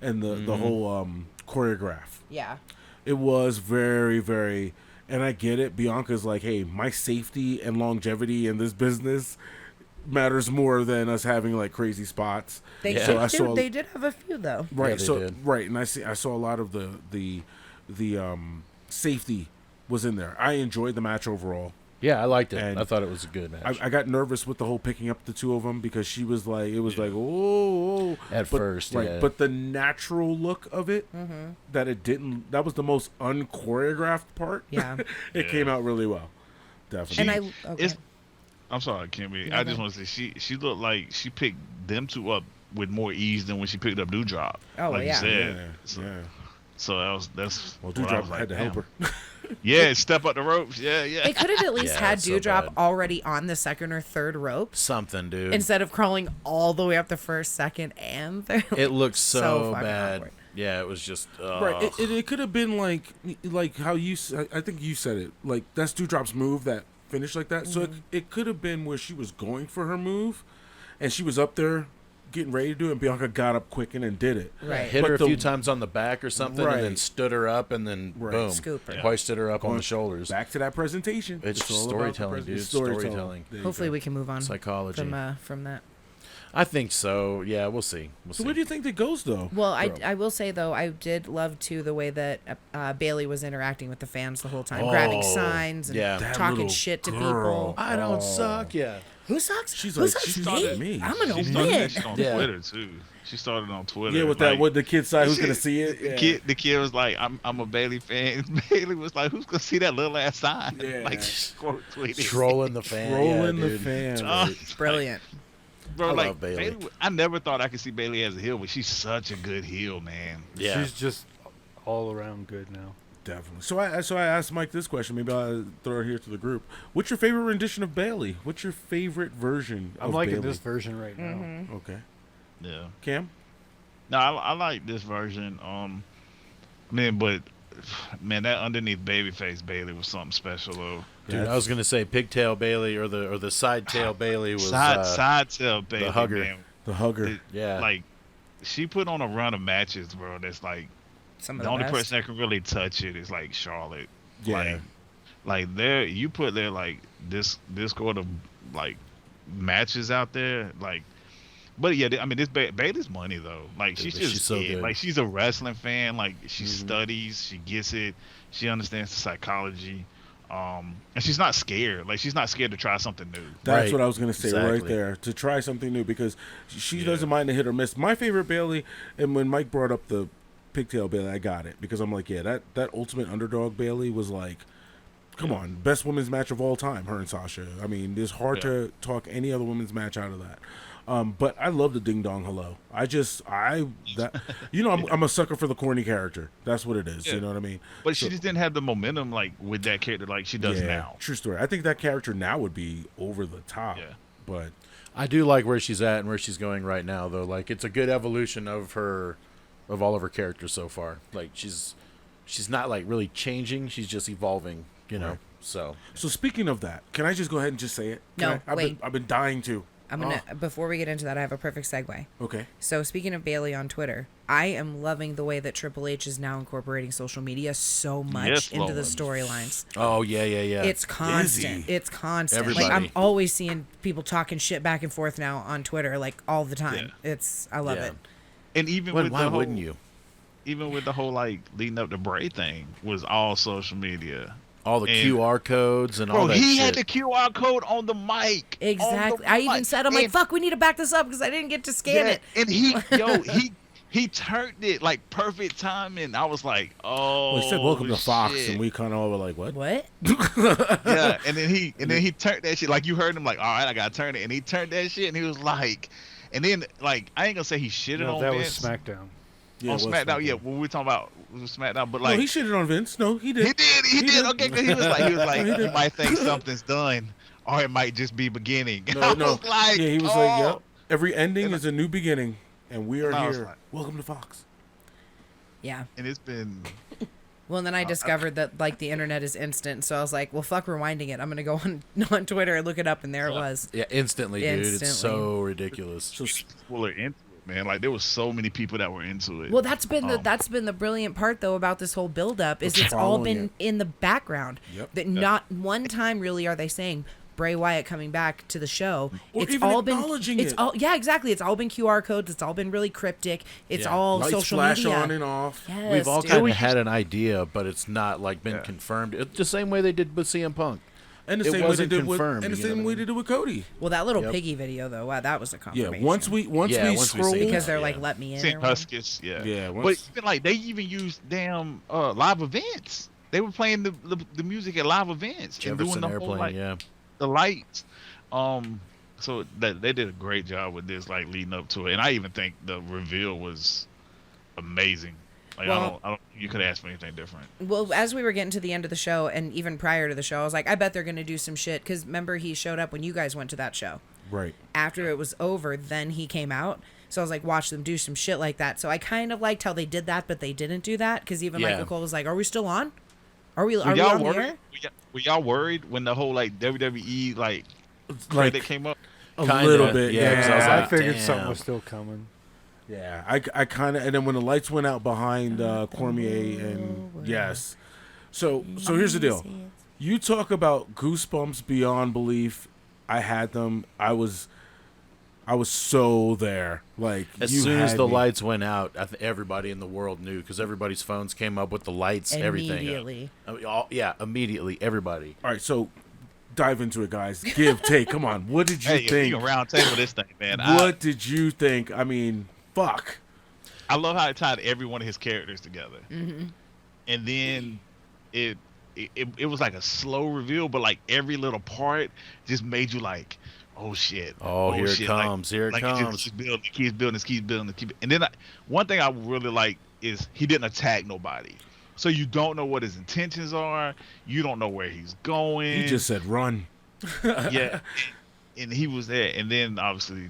and the whole choreograph. yeah. It was very, very. And I get it. Bianca's like, hey, my safety and longevity in this business matters more than us having like crazy spots. They did have a few though. Right. Yeah, so did. right, and I saw a lot of the safety was in there. I enjoyed the match overall. Yeah, I liked it. And I thought it was a good match. I got nervous with the whole picking up the two of them because she was like, it was like, oh, At first, right. yeah. But the natural look of it, that it didn't, that was the most unchoreographed part. Yeah. It came out really well. Definitely. And I'm sorry, Kimmy. No, I just want to say she looked like she picked them two up with more ease than when she picked up Dewdrop. Oh, like yeah. you said. Yeah. So that's Well, what I Dewdrop was like, had to help damn. her. Yeah, step up the ropes. Yeah. They could have at least Yeah, had it's so Dewdrop bad. already on the second or third rope Something, dude. instead of crawling all the way up the first, second, and third. It looked so fucking bad. awkward. Yeah, it was just Right. It could have been like how I think you said it. Like that's Dewdrop's move that finished like that. So it could have been where she was going for her move, and she was up there getting ready to do it, and Bianca got up quick and did it. Right. hit But her a the- few times on the back or something, Right. and then stood her up, and then Right. boom, Scoop her. hoisted her up on the shoulders. Back to that presentation. It's all about the storytelling, dude. It's Storytelling. There you Hopefully go. we can move on Psychology. from that. I think so. Yeah, we'll see. So where do you think it goes though? Well, Bro? I will say though, I did love too the way that Bailey was interacting with the fans the whole time, grabbing Oh, signs and yeah. That talking little shit to girl. people. I don't suck. Yeah. Who sucks? She's Who like, sucks? she Me? started me. I'm gonna She started win. that shit on Yeah. Twitter too. She started on Twitter. Yeah, with like, that, what the kid side, who's gonna see it? Yeah. The kid was like, I'm a Bailey fan. Bailey was like, who's gonna see that little ass sign? Yeah. Like, quote tweeted. Trolling the fan. Rolling yeah, the dude. fan. Brilliant. Bro, I like love Bailey. I never thought I could see Bailey as a heel, but she's such a good heel, man. Yeah. She's just all around good now. Definitely. So I asked Mike this question. Maybe I'll throw it here to the group. What's your favorite rendition of Bailey? What's your favorite version I'm of liking Bailey? this version right now. Okay. Yeah. Cam? No, I like this version. But man, that underneath babyface Bailey was something special though. Dude, Yeah, I was gonna say pigtail Bailey or the side tail Bailey was Side tail Bailey, hugger. man. The hugger. It- Yeah. Like she put on a run of matches, bro. That's like Some of the the only best. person that can really touch it is like Charlotte. Yeah. Like there, you put there like this sort of like matches out there, like. But yeah, I mean, this Bailey's money though. Like Dude, she's she's so good. like she's a wrestling fan. Like she studies, she gets it, she understands the psychology, and she's not scared. Like she's not scared to try something new. That's Right. what I was going to say right Exactly. there. To try something new because she Yeah. doesn't mind a hit or miss. My favorite Bailey, and when Mike brought up the pigtail Bailey, I got it. Because I'm like, yeah, that ultimate underdog Bailey was like, come on, best women's match of all time, her and Sasha. I mean, it's hard to talk any other women's match out of that. But I love the ding dong hello. I'm a sucker for the corny character. That's what it is. Yeah. You know what I mean? But she just didn't have the momentum like with that character like she does now. True story. I think that character now would be over the top. Yeah. But I do like where she's at and where she's going right now, though. Like it's a good evolution of all of her characters so far. Like she's not like really changing; she's just evolving. You know. Right. So speaking of that, can I just go ahead and just say it? No, wait. I've been dying to. I'm gonna before we get into that, I have a perfect segue. Okay. So speaking of Bailey on Twitter, I am loving the way that Triple H is now incorporating social media so much Yes, into the Lord. storylines. oh yeah. It's constant. Busy. It's constant. Everybody. Like I'm always seeing people talking shit back and forth now on Twitter, like all the time. Yeah. I love Yeah. it. And even with Why the whole, wouldn't you? Even with the whole like leading up to Bray thing was all social media. All the And- QR codes and all Bro, that he shit. had the QR code on the mic. Exactly. On the I even mic. said, I'm like, And- fuck, we need to back this up because I didn't get to scan it. And he turned it like perfect timing. I was like, oh. Well, he said welcome to Fox, shit. and we kind of all were like, what? What? Yeah, and then he turned that shit like you heard him like, all right, I gotta turn it, and he turned that shit, and he was like, and then like I ain't gonna say he shitted No, on that Vince. was SmackDown. Yeah, On it was SmackDown, yeah, when we were talking about SmackDown, but like no, he shitted on Vince. No, he did. he did. Okay, 'cause he was like, he did. you might think something's done, or it might just be beginning. No, I no. was like, Yeah, he was oh. like, yep. Every ending is a new beginning, and we are I was here. like- Welcome to Fox. Yeah. And it's been Well, and then I discovered that like the internet is instant, so I was like, well, fuck rewinding it. I'm gonna go on Twitter and look it up, and there it was. Yeah, instantly, dude. It's Instantly. so ridiculous. So fuller into it. man. Like there was so many people that were into it. Well, that's been the brilliant part though about this whole build up is it's all been in the background. Yep. That not one time really are they saying Bray Wyatt coming back to the show. Or it's even all acknowledging been, it's it. all, yeah, exactly. It's all been QR codes. It's all been really cryptic. It's all Lights social flash media. on and off. Yes, We've all dude. kind of had an idea, but it's not like been confirmed. It's the same way they did with CM Punk. And the It same way they wasn't did with, confirmed, and the you know same what I way mean? they did with Cody. Well, that little piggy video though, wow, that was a Yeah, confirmation. once we scroll, see because they're that, like, let me in. St. or whatever. Huskus, yeah. Yeah, But once- even like they even used damn live events. They were playing the music at live events and doing Jefferson the whole Airplane, like yeah. the lights. So that they did a great job with this, like leading up to it. And I even think the reveal was amazing. Like Well- I don't you could ask for anything different. Well, as we were getting to the end of the show, and even prior to the show, I was like, I bet they're gonna do some shit. Because remember, he showed up when you guys went to that show. right. After it was over, then he came out. So I was like, watch them do some shit like that. So I kind of liked how they did that, but they didn't do that because even Yeah. Michael Cole was like, "Are we still on? Are we Were on y'all the worried? air?" Were y'all worried when the whole like WWE like Like credit came up? a Kinda, little bit, yeah, 'cause I was I like, figured damn. something was still coming. Yeah, I kind of, and then when the lights went out behind Cormier, and yes, so here's the deal. You talk about goosebumps beyond belief. I had them. I was so there. Like As you soon as had the me. lights went out, everybody in the world knew because everybody's phones came up with the lights, everything. Immediately. I mean, immediately, everybody. All right, so dive into it, guys. Give, take. Come on. What did you Hey, think? you can round table this thing, man. What did you think? I mean, fuck. I love how it tied every one of his characters together. Mm-hmm. And then it was like a slow reveal, but like every little part just made you like, oh shit. Oh, here it shit. comes. Here it like comes. Keeps building. And then one thing I really like is he didn't attack nobody. So you don't know what his intentions are. You don't know where he's going. He just said run. Yeah. And he was there. And then obviously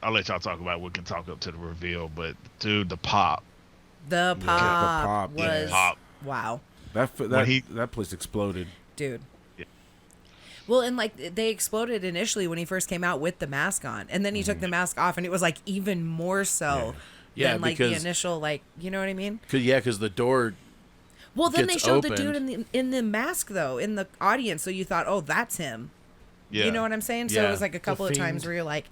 I'll let y'all talk about it. We can talk up to the reveal, but dude, the pop. The pop, pop, was pop. wow, That place exploded. dude. Yeah. Well, and like they exploded initially when he first came out with the mask on, and then he took the mask off, and it was like even more so Yeah, than like the because- initial, like, you know what I mean? Because the door. Well, then they gets showed the opened. dude in the mask though in the audience, so you thought, oh, that's him. Yeah. You know what I'm saying? So Yeah. it was like a couple of Fiend. times where you're like,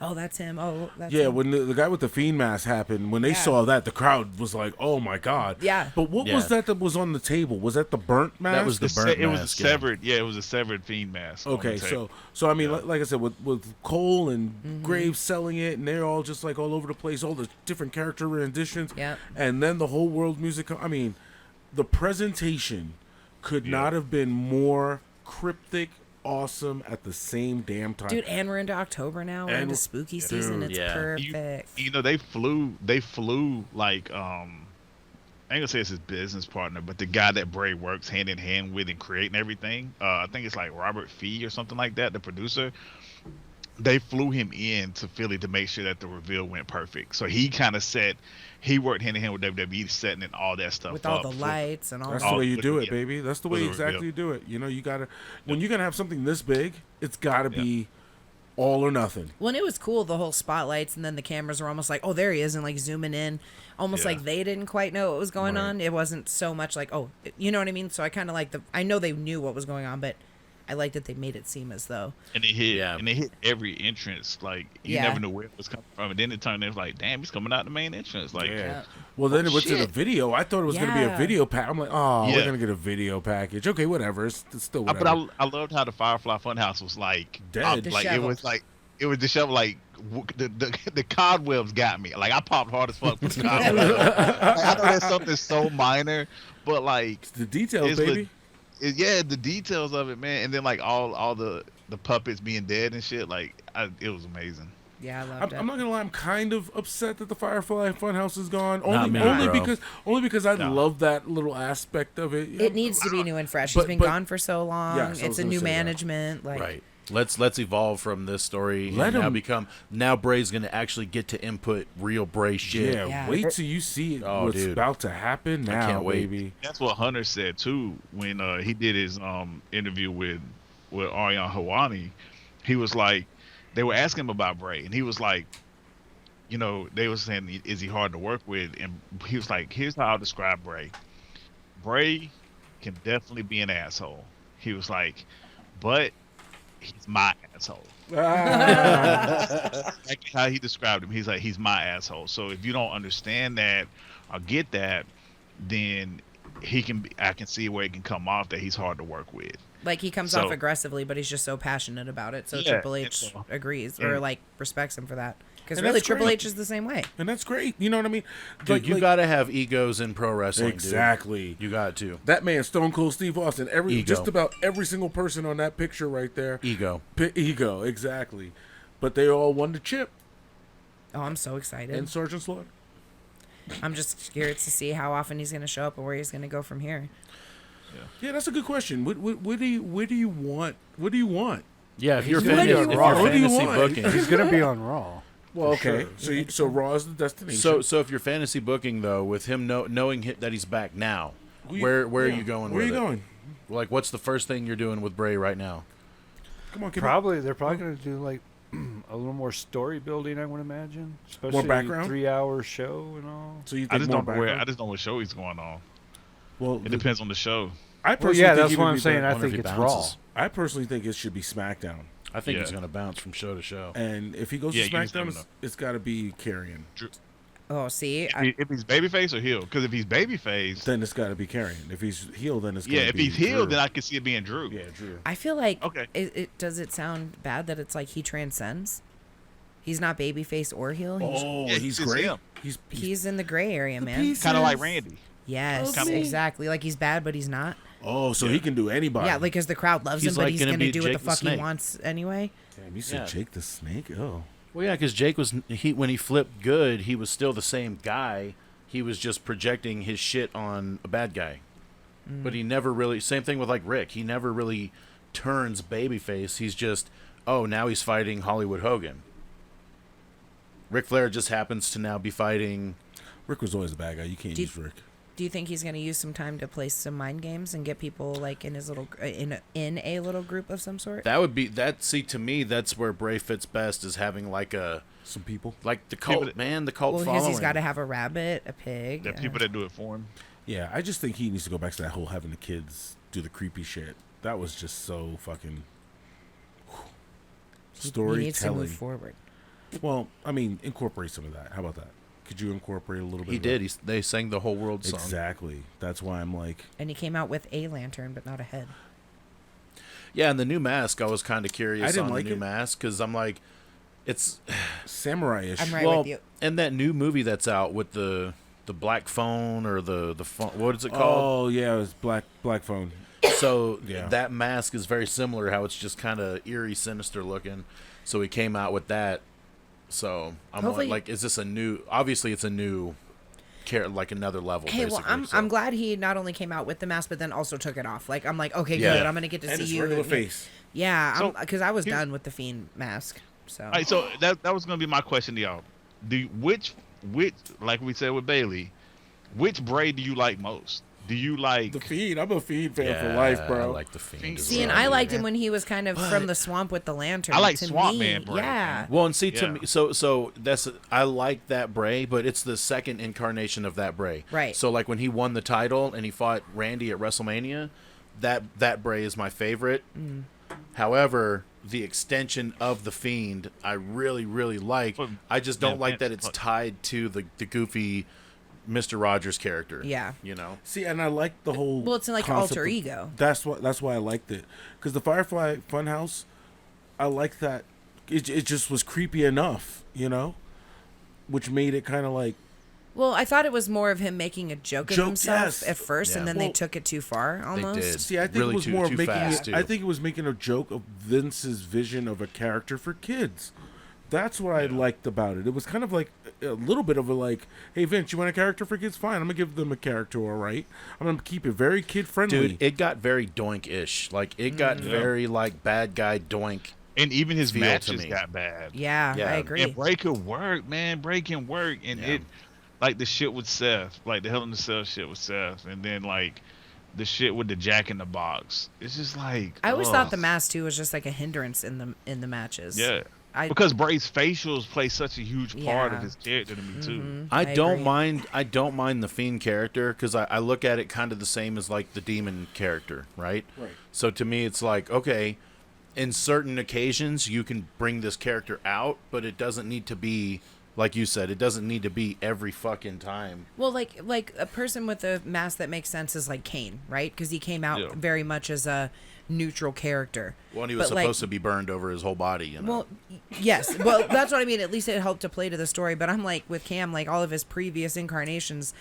oh, that's him. Oh, that's Yeah, him. when the guy with the Fiend mask happened, when they Yeah. saw that, the crowd was like, "Oh my god!" Yeah. But what was Yeah. that was on the table? Was that the burnt mask? That was the burnt It was a mask. yeah. severed. Yeah, it was a severed Fiend mask. on the Okay, table. so I mean, like I said, with Cole and Graves selling it, and they're all just like all over the place, all the different character renditions, Yep. and then the whole world music. I mean, the presentation could not have been more cryptic, awesome at the same damn time. Dude, and we're into October now. We're And- into spooky season. Dude, It's yeah. perfect. You know, they flew like I ain't gonna say it's his business partner, but the guy that Bray works hand in hand with and creating everything. I think it's like Robert Fee or something like that, the producer. They flew him in to Philly to make sure that the reveal went perfect. So he kind of he worked hand in hand with WWE setting and all that stuff With all up the for- lights and all That's that. the way you for- do it, yeah. baby. That's the For way the exactly reveal. you do it. You know, you gotta when you're gonna have something this big, it's gotta be all or nothing. Well, and it was cool, the whole spotlights, and then the cameras were almost like, oh, there he is, and like zooming in, almost Yeah. like they didn't quite know what was going Right. on. It wasn't so much like, oh, you know what I mean? So I kind of like I know they knew what was going on, but I like that they made it seem as though. And they hit, Yeah. and they hit every entrance. Like you Yeah. never knew where it was coming from, and then it turned in like, damn, he's coming out the main entrance. Like, Yeah. Well, then it went to the shit. video. I thought it was gonna be a Yeah. video pack. I'm like, oh, we're Yeah. gonna get a video package. Okay, whatever. It's still But whatever. I loved how the Firefly Funhouse was like Dead. like it Disheveled. was like it was disheveled. Like the cobwebs got me. Like I popped hard as fuck with the cobwebs. Like, I know that's something so minor, but like It's the details, it's baby. yeah, the details of it, man. And then like all the puppets being dead and shit. Like it was amazing. Yeah, I loved it. I'm not gonna lie. I'm kind of upset that the Firefly Funhouse is gone. Not me, Only bro. because I No. love that little aspect of it. It needs to be new and fresh. But- He's been but- gone for so long. Yes, I was It's a gonna new say that. management. Like, Right. Let's evolve from this story. Let and him- now Bray's gonna actually get to input real Bray shit. Yeah, Yeah. wait till you see Oh, what's dude. about to happen now, can't wait. baby. That's what Hunter said too when he did his interview with Ariane Hawani. He was like, they were asking him about Bray, and he was like, you know, they were saying, is he hard to work with? And he was like, here's how I'll describe Bray. Bray can definitely be an asshole. He was like, but he's my asshole. Ah. Like how he described him. He's like, he's my asshole. So if you don't understand that or get that, then I can see where it can come off that he's hard to work with. Like he comes off aggressively, but he's just so passionate about it. So Yeah, Triple H agrees or like respects him for that. Because really, that's Triple great. H is the same way. And that's great. You know what I mean? Dude, you got to have egos in pro wrestling, exactly. dude. You got to. That man, Stone Cold Steve Austin, Ego. just about every single person on that picture right there. Ego. Ego, exactly. But they all won the chip. Oh, I'm so excited. And Sergeant Slaughter. I'm just curious to see how often he's going to show up and where he's going to go from here. Yeah, that's a good question. What do you want? What do you want? Yeah, if you're gonna be on Raw. What do you fantasy want? booking. He's gonna be on Raw. Well, okay. Sure. So Raw is the destination. So if you're fantasy booking though, with him knowing that he's back now, where are you going? Where are you with it? going? Like, what's the first thing you're doing with Bray right now? Come on, They're probably gonna do like a little more story building, I would imagine. Especially background? 3-hour show and all. So you I think just more don't know background? I just know what show he's going on. Well, It depends on the show. I Well, personally yeah, think that's he what would I'm be saying. better- I wonder if think he it's bounces. Raw. I personally think it should be SmackDown. I think he's Yeah. going to bounce from show to show. And if he goes Yeah, to you just SmackDown, never know. it's got to be Carrion. Oh, see? If he's babyface or heel, because if he's babyface, Then it's got to be Carrion. If he's heel, then it's yeah, gotta if be he's heel, Drew. then I can see it being Drew. Yeah, Drew. I feel like Okay. does it sound bad that it's like he transcends? He's not babyface or heel. Oh, Yeah, he's it's great. him. He's in the gray area, man. piece- Kind of like Randy. Yes, Of me. exactly. Like he's bad, but he's not. Oh, so he can do anybody. Yeah, like because the crowd loves He's him, but like he's gonna gonna be do what the Jake the fuck he Snake. wants anyway. Damn, you said Yeah. Jake the Snake? Oh. Well, yeah, because Jake when he flipped good, he was still the same guy. He was just projecting his shit on a bad guy. But he never really. Same thing with like Rick. He never really turns babyface. He's just, oh, now he's fighting Hollywood Hogan. Ric Flair just happens to now be fighting. Rick was always a bad guy. You can't Do you- use Rick. Do you think he's gonna use some time to play some mind games and get people like in his little in a little group of some sort? That would be that. See, to me, that's where Bray fits best, is having like Some people. the cult, but- man, the cult Well, following. because he's got to have a rabbit, a pig. There are people that do it for him. Yeah, I just think he needs to go back to that whole having the kids do the creepy shit. That was just so fucking he needs to move storytelling. forward. Well, I mean, incorporate some of that. How about that? Could you incorporate a little bit? He of did. that? They sang the whole world song. Exactly. That's why I'm like, And he came out with a lantern, but not a head. Yeah, and the new mask, I was kind of curious I didn't on like the new it. mask because I'm like, it's samurai-ish. I'm right well, with you. and that new movie that's out with the black phone or the phone, what is it called? Oh yeah, it was black phone. So Yeah. that mask is very similar. How it's just kind of eerie, sinister looking. So he came out with that. So I'm Hopefully- like, is this a new? Obviously, it's a new, like another level. Hey, well, basically, I'm glad he not only came out with the mask, but then also took it off. Like I'm like, okay, Yeah. good. I'm gonna get to And see his you. regular face. Yeah, So, because I was here- done with the Fiend mask. So All right, so that was gonna be my question to y'all. Which like we said with Bailey, which Bray do you like most? Do you like The Fiend. I'm a Fiend fan yeah, for life, bro. I like the Fiend. Fiend. as see, and well. I liked him when he was kind of from the swamp with the lantern. I like to Swamp me, Man Bray, Yeah. man. Well, and see, to Yeah. me, so that's I like that Bray, but it's the second incarnation of that Bray. Right. So like when he won the title and he fought Randy at WrestleMania, that Bray is my favorite. However, the extension of the Fiend, I really like. But- I just don't yeah, like man, that it's but- tied to the goofy Mr. Rogers character. Yeah. You know. See, and I like the whole. Well, it's like concept alter of- ego. That's why I liked it, because the Firefly Funhouse, I like that. It just was creepy enough, you know, which made it kind of like. Well, I thought it was more of him making a joke of Joke, himself yes. at first, Yeah. and then Well, they took it too far almost. did. See, I think Really it was too- more of too making fast, it. too. I think it was making a joke of Vince's vision of a character for kids. That's what I liked about it. It was kind of like a little bit of a like, hey Vince, you want a character for kids? Fine, I'm gonna give them a character. All right, I'm gonna keep it very kid friendly. Dude, it got very doink-ish. Like it got very like bad guy doink. and even his Feel to matches me. got bad. Yeah, Yeah. I agree. And Bray could work, man. Bray can work, and Yeah. it like the shit with Seth, like the Hell in the Cell shit with Seth, and then like the shit with the Jack in the Box. It's just like I always thought ugh. the mask too was just like a hindrance in the matches. Yeah, because Bray's facials play such a huge part Yeah. of his character to me too. I don't agree. mind. I don't mind the Fiend character because I look at it kind of the same as like the Demon character, right? Right. So to me, it's like, okay, in certain occasions you can bring this character out, but it doesn't need to be like you said. It doesn't need to be every fucking time. Well, like a person with a mask that makes sense is like Kane, right? Because he came out Yeah. very much as a neutral character. Well, and he was But, like, supposed to be burned over his whole body. You know? Well, yes. Well, that's what I mean. At least it helped to play to the story. But I'm like with Cam, like all of his previous incarnations,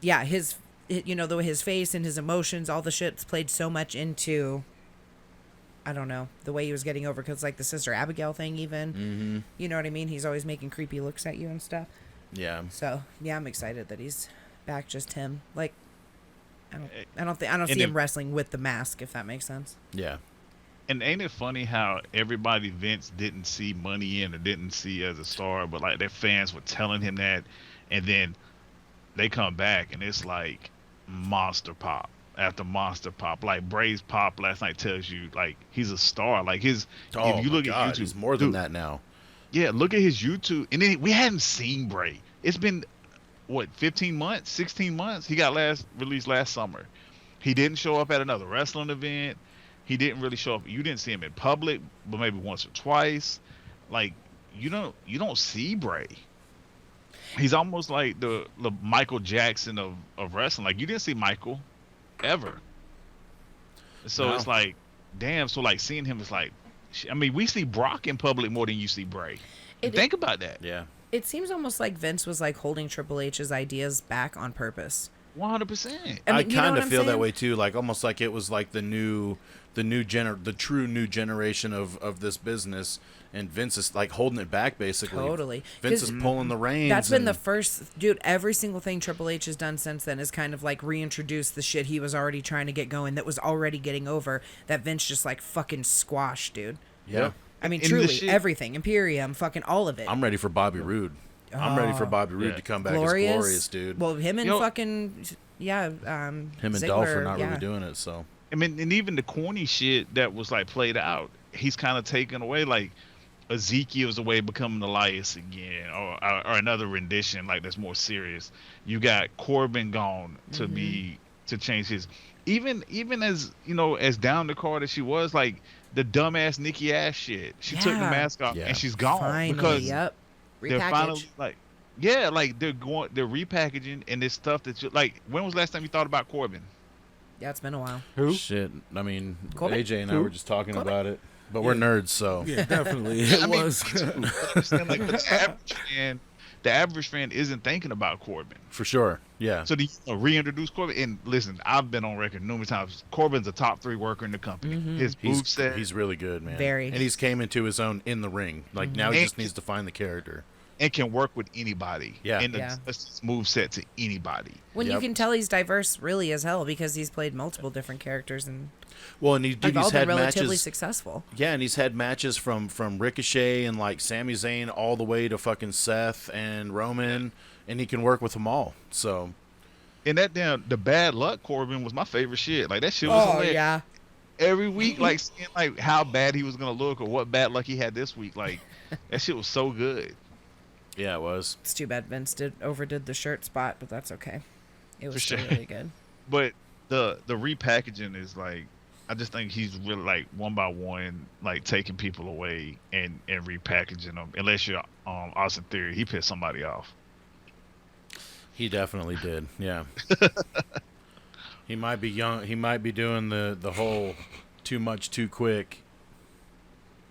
yeah, his face and his emotions, all the shit's played so much into, I don't know, the way he was getting over. Because like the Sister Abigail thing, even, you know what I mean? He's always making creepy looks at you and stuff. yeah. So yeah, I'm excited that he's back. Just him. Like, I don't And see him if- wrestling with the mask, if that makes sense. Yeah. And ain't it funny how everybody Vince didn't see money in or didn't see as a star, but like their fans were telling him that, and then they come back and it's like monster pop after monster pop. Like Bray's pop last night tells you like he's a star. Like his, Oh if you my look God, at YouTube, he's more than dude, that now. Yeah, look at his YouTube, and then we hadn't seen Bray. It's been what 15 months, 16 months. He got released last summer. He didn't show up at another wrestling event. He didn't really show up. You didn't see him in public, but maybe once or twice. Like you don't see Bray. He's almost like the Michael Jackson of wrestling. Like you didn't see Michael ever. So No. it's like, damn. So like seeing him is like, I mean, we see Brock in public more than you see Bray. Think about that. Yeah. It seems almost like Vince was like holding Triple H's ideas back on purpose. 100%. I mean, you know kind what of I'm feel that saying? way too. Like almost like it was like the true new generation of this business, and Vince is like holding it back basically. Totally. Vince 'Cause is pulling the reins. That's been the and- first, dude. Every single thing Triple H has done since then is kind of like reintroduce the shit he was already trying to get going that was already getting over. That Vince just like fucking squashed, dude. Yeah. I mean, And the truly, shit- everything, Imperium, fucking all of it. I'm ready for Bobby Roode. I'm ready for Bobby Roode Yeah. to come back Glorious, as glorious, dude. Well, him and Yo- fucking Him and Ziggler, Dolph are not yeah. really doing it, so I mean, and even the corny shit that was like played out, he's kind of taken away. Like Ezekiel's away becoming Elias again, or another rendition like that's more serious. You got Corbin gone to change his. Even as as down the card as she was, like the dumbass Nikki Ash shit. She took the Yeah. mask off Yeah. and she's gone Finally, because yep. they're Repackage. finally like. Yeah, like they're repackaging and this stuff that you like. When was the last time you thought about Corbin? Yeah, it's been a while. Who? shit. I mean, Corbin? AJ and I Who? were just talking Corbin? about it, but we're nerds, so Yeah, definitely. It I mean, was. like, but the average fan isn't thinking about Corbin. for sure. Yeah. So do you reintroduce Corbin? And listen, I've been on record numerous times. Corbin's a top 3 worker in the company. His moveset, He's really good, man. Very. And he's came into his own in the ring. Like now he And- just needs to find the character. and can work with anybody. Yeah. And Yeah. adjust his moveset to anybody. When you Yep. can tell he's diverse, really as hell, because he's played multiple different characters and Well, and like all he's been had relatively matches. successful. Yeah, and he's had matches from Ricochet and like Sami Zayn all the way to fucking Seth and Roman, and he can work with them all. So And the bad luck Corbin was my favorite shit. Like that shit was Oh hilarious. yeah, Every week, like seeing like how bad he was gonna look or what bad luck he had this week. Like that shit was so good. yeah, it was. it's too bad Vince overdid the shirt spot, but that's okay. It was For still sure. really good. But the repackaging is like, I just think he's really like one by one, like taking people away and repackaging them. Unless you're Austin Theory, he pissed somebody off. He definitely did. Yeah. He might be young. He might be doing the whole too much too quick.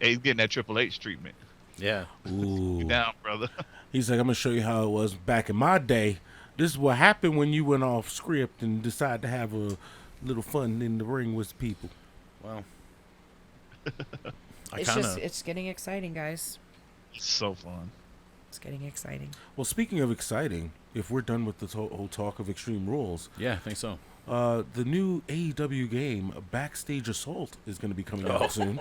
Hey, he's getting that Triple H treatment. Yeah. Ooh. You down, brother? He's like, I'm gonna show you how it was back in my day. This is what happened when you went off script and decided to have a little fun in the ring with people. Well, I It's kind just of. it's getting exciting, guys. It's so fun. It's getting exciting. Well, speaking of exciting, if we're done with the whole talk of Extreme Rules, Yeah, I think so. the new AEW game, Backstage Assault, is going to be coming out soon.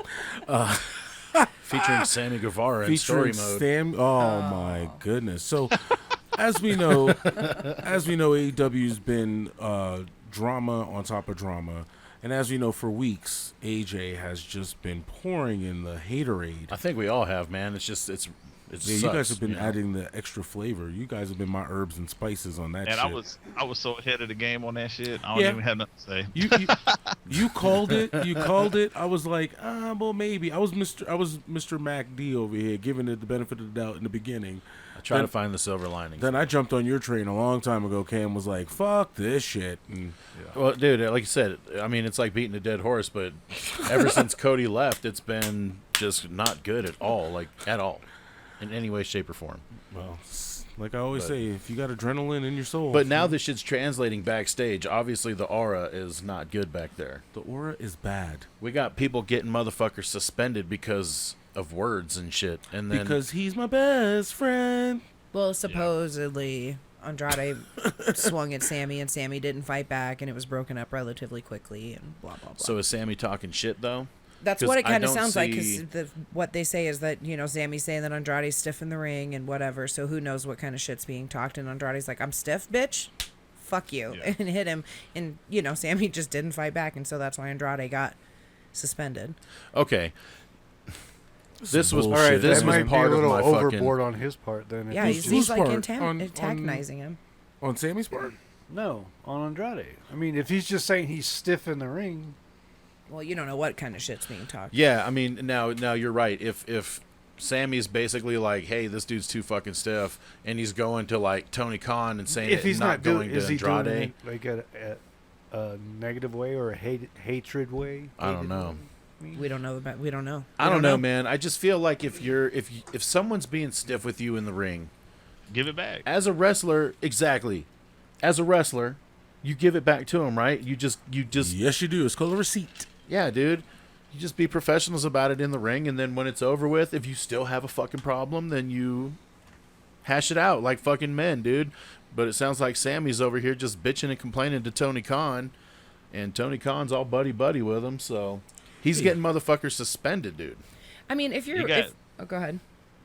Featuring Sammy Guevara in story Featuring mode. Oh my goodness! So, as we know, AEW's been drama on top of drama, And as we know, for weeks, AJ has just been pouring in the haterade. I think we all have, man. It's just it's Yeah, sucks, you guys have been you know? adding the extra flavor. You guys have been my herbs and spices on that And shit. I was so ahead of the game on that shit. I don't Yeah. even have nothing to say. You called it. You called it. I was like, well, maybe. I was Mr. MACD over here, giving it the benefit of the doubt in the beginning. I try to find the silver lining. Then I jumped on your train a long time ago. Cam was like, "Fuck this shit." And Well, dude, like you said, I mean, it's like beating a dead horse, but ever since Cody left, it's been just not good at all, like at all, in any way, shape, or form. well, like I always say, if you got adrenaline in your soul. But now this shit's translating backstage. Obviously, the aura is not good back there. the aura is bad We got people getting motherfuckers suspended because of words and shit, and then because he's my best friend. Well, supposedly Andrade swung at Sammy, and Sammy didn't fight back, and it was broken up relatively quickly, and blah blah blah. so is Sammy talking shit though? That's 'Cause what it I kind of don't sounds like, see- because what they say is that, Sammy's saying that Andrade's stiff in the ring and whatever, so who knows what kind of shit's being talked, and Andrade's like, I'm stiff, bitch? Fuck you, Yeah. and hit him, and, Sammy just didn't fight back, and so that's why Andrade got suspended. Okay, this was bullshit. All right, this that was might be a part of little my overboard on his part. Then, if Yeah, Who's- he's whose like part? On- antagonizing him. On Sammy's part. no, on Andrade. I mean, if he's just saying he's stiff in the ring, Well, you don't know what kind of shit's being talked. Yeah, I mean, now you're right. If Sammy's basically like, hey, this dude's too fucking stiff, and he's going to like Tony Khan and saying if it he's and not doing, going is to he doing Andrade, it like a negative way or a hatred way? I don't know. We don't know about. We don't know. I don't know, man. I just feel like if someone's being stiff with you in the ring, Give it back. as a wrestler, exactly, as a wrestler, you give it back to him, right? You just Yes, you do. It's called a receipt. yeah, dude. You just be professionals about it in the ring, and then when it's over with, if you still have a fucking problem, then you hash it out like fucking men, dude. But it sounds like Sammy's over here just bitching and complaining to Tony Khan, and Tony Khan's all buddy-buddy with him, so he's getting motherfuckers suspended, dude. I mean, if you're. You got- Oh, go ahead.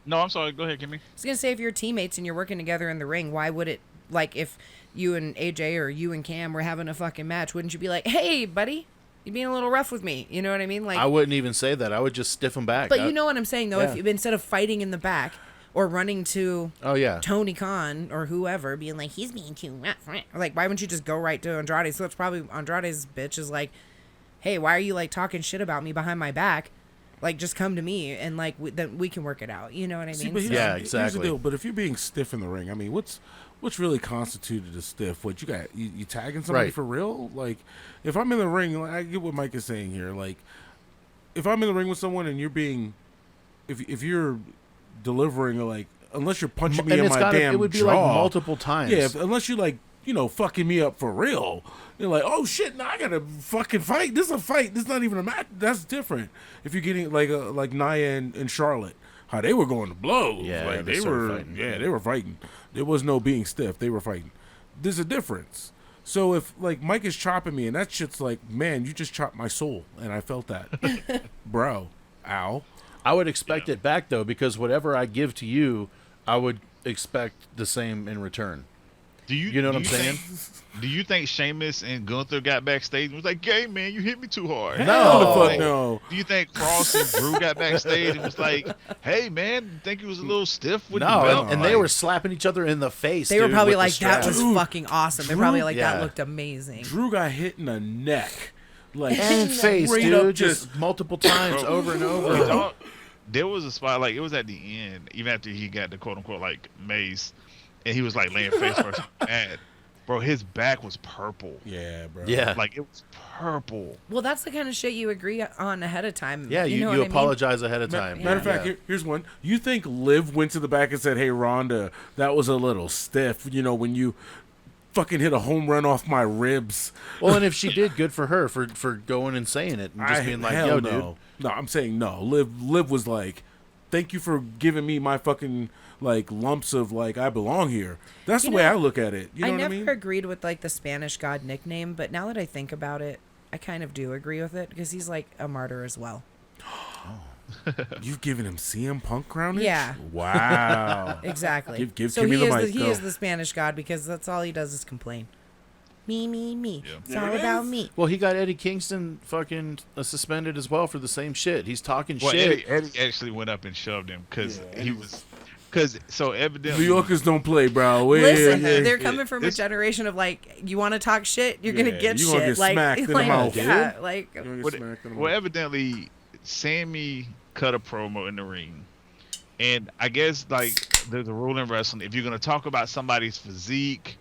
No, I'm sorry. Go ahead, Kimmy. I was gonna say, if you're teammates and you're working together in the ring, why would it, like, if you and AJ or you and Cam were having a fucking match, wouldn't you be like, hey, buddy, you're being a little rough with me? You know what I mean? Like, I wouldn't even say that. I would just stiff him back. but you know what I'm saying, though. Yeah. If instead of fighting in the back or running to Oh yeah. Tony Khan or whoever, being like, he's being too rough, like, why wouldn't you just go right to Andrade? So it's probably Andrade's bitch is like, hey, why are you like talking shit about me behind my back? Like, just come to me and like then we can work it out. You know what I See, mean? but So- Yeah, here's the exactly. deal. But if you're being stiff in the ring, I mean, what's really constituted a stiff? What you got? You tagging somebody Right. for real? Like, if I'm in the ring, like, I get what Mike is saying here. Like, if I'm in the ring with someone and you're being, if you're delivering like, unless you're punching me and in it's my gotta, damn it would be jaw, like multiple times. yeah, unless you like, fucking me up for real. You're like, oh shit, now I gotta fucking fight. This is a fight. This is not even a match. That's different. If you're getting like Nia and Charlotte, how they were going to blows. Yeah, like they they started were. fighting. Yeah, they were fighting. There was no being stiff. They were fighting. There's a difference. So if like Mike is chopping me and that shit's like, man, you just chopped my soul, and I felt that, bro. Ow. I would expect it back though, because whatever I give to you, I would expect the same in return. You know what I'm saying? Do you think Sheamus and Gunther got backstage and was like, "Hey man, you hit me too hard"? Hell the fuck Like, no. Do you think Cross and Drew got backstage and was like, "Hey man, you think he was a little stiff with the No, belt?" and they Like, were slapping each other in the face. They were dude, probably with the like, that was straps. Dude, fucking awesome. They're probably like, yeah. that looked amazing. Drew got hit in the neck, like and face, straight up dude, just multiple times, over and over. Dog, there was a spot like it was at the end, even after he got the quote unquote like mace, and he was like laying face first. And bro, his back was purple. Yeah, bro. Yeah, Like it was purple. Well, that's the kind of shit you agree on ahead of time. yeah. you You know what I mean? apologize ahead of time. Matter of fact, here's one. You think Liv went to the back and said, "Hey, Rhonda, that was a little stiff," when you fucking hit a home run off my ribs. Well, and if she did, good for her for going and saying it and just being like, hell "Yo, no. dude." No, I'm saying no. Liv was like, "Thank you for giving me my fucking like lumps of like I belong here." That's You the way know, I look at it. You know I what I never mean? agreed with like the Spanish God nickname, but now that I think about it, I kind of do agree with it because he's like a martyr as well. You've given him CM Punk crownage? Yeah. Wow. Exactly. Give so Kimmy he the is mic, he go. is the Spanish God because that's all he does is complain. Me. Yeah. It's all about me. Well, he got Eddie Kingston fucking suspended as well for the same shit. He's talking Well, shit. Eddie actually went up and shoved him because so evidently New Yorkers don't play, bro. Listen, they're coming from a generation of like, you want to talk shit, you're gonna get you shit. gonna get like, smacked in the like, mouth, yeah, dude. like. Well, evidently, Sammy cut a promo in the ring, and I guess like there's a rule in wrestling: if you're gonna talk about somebody's physique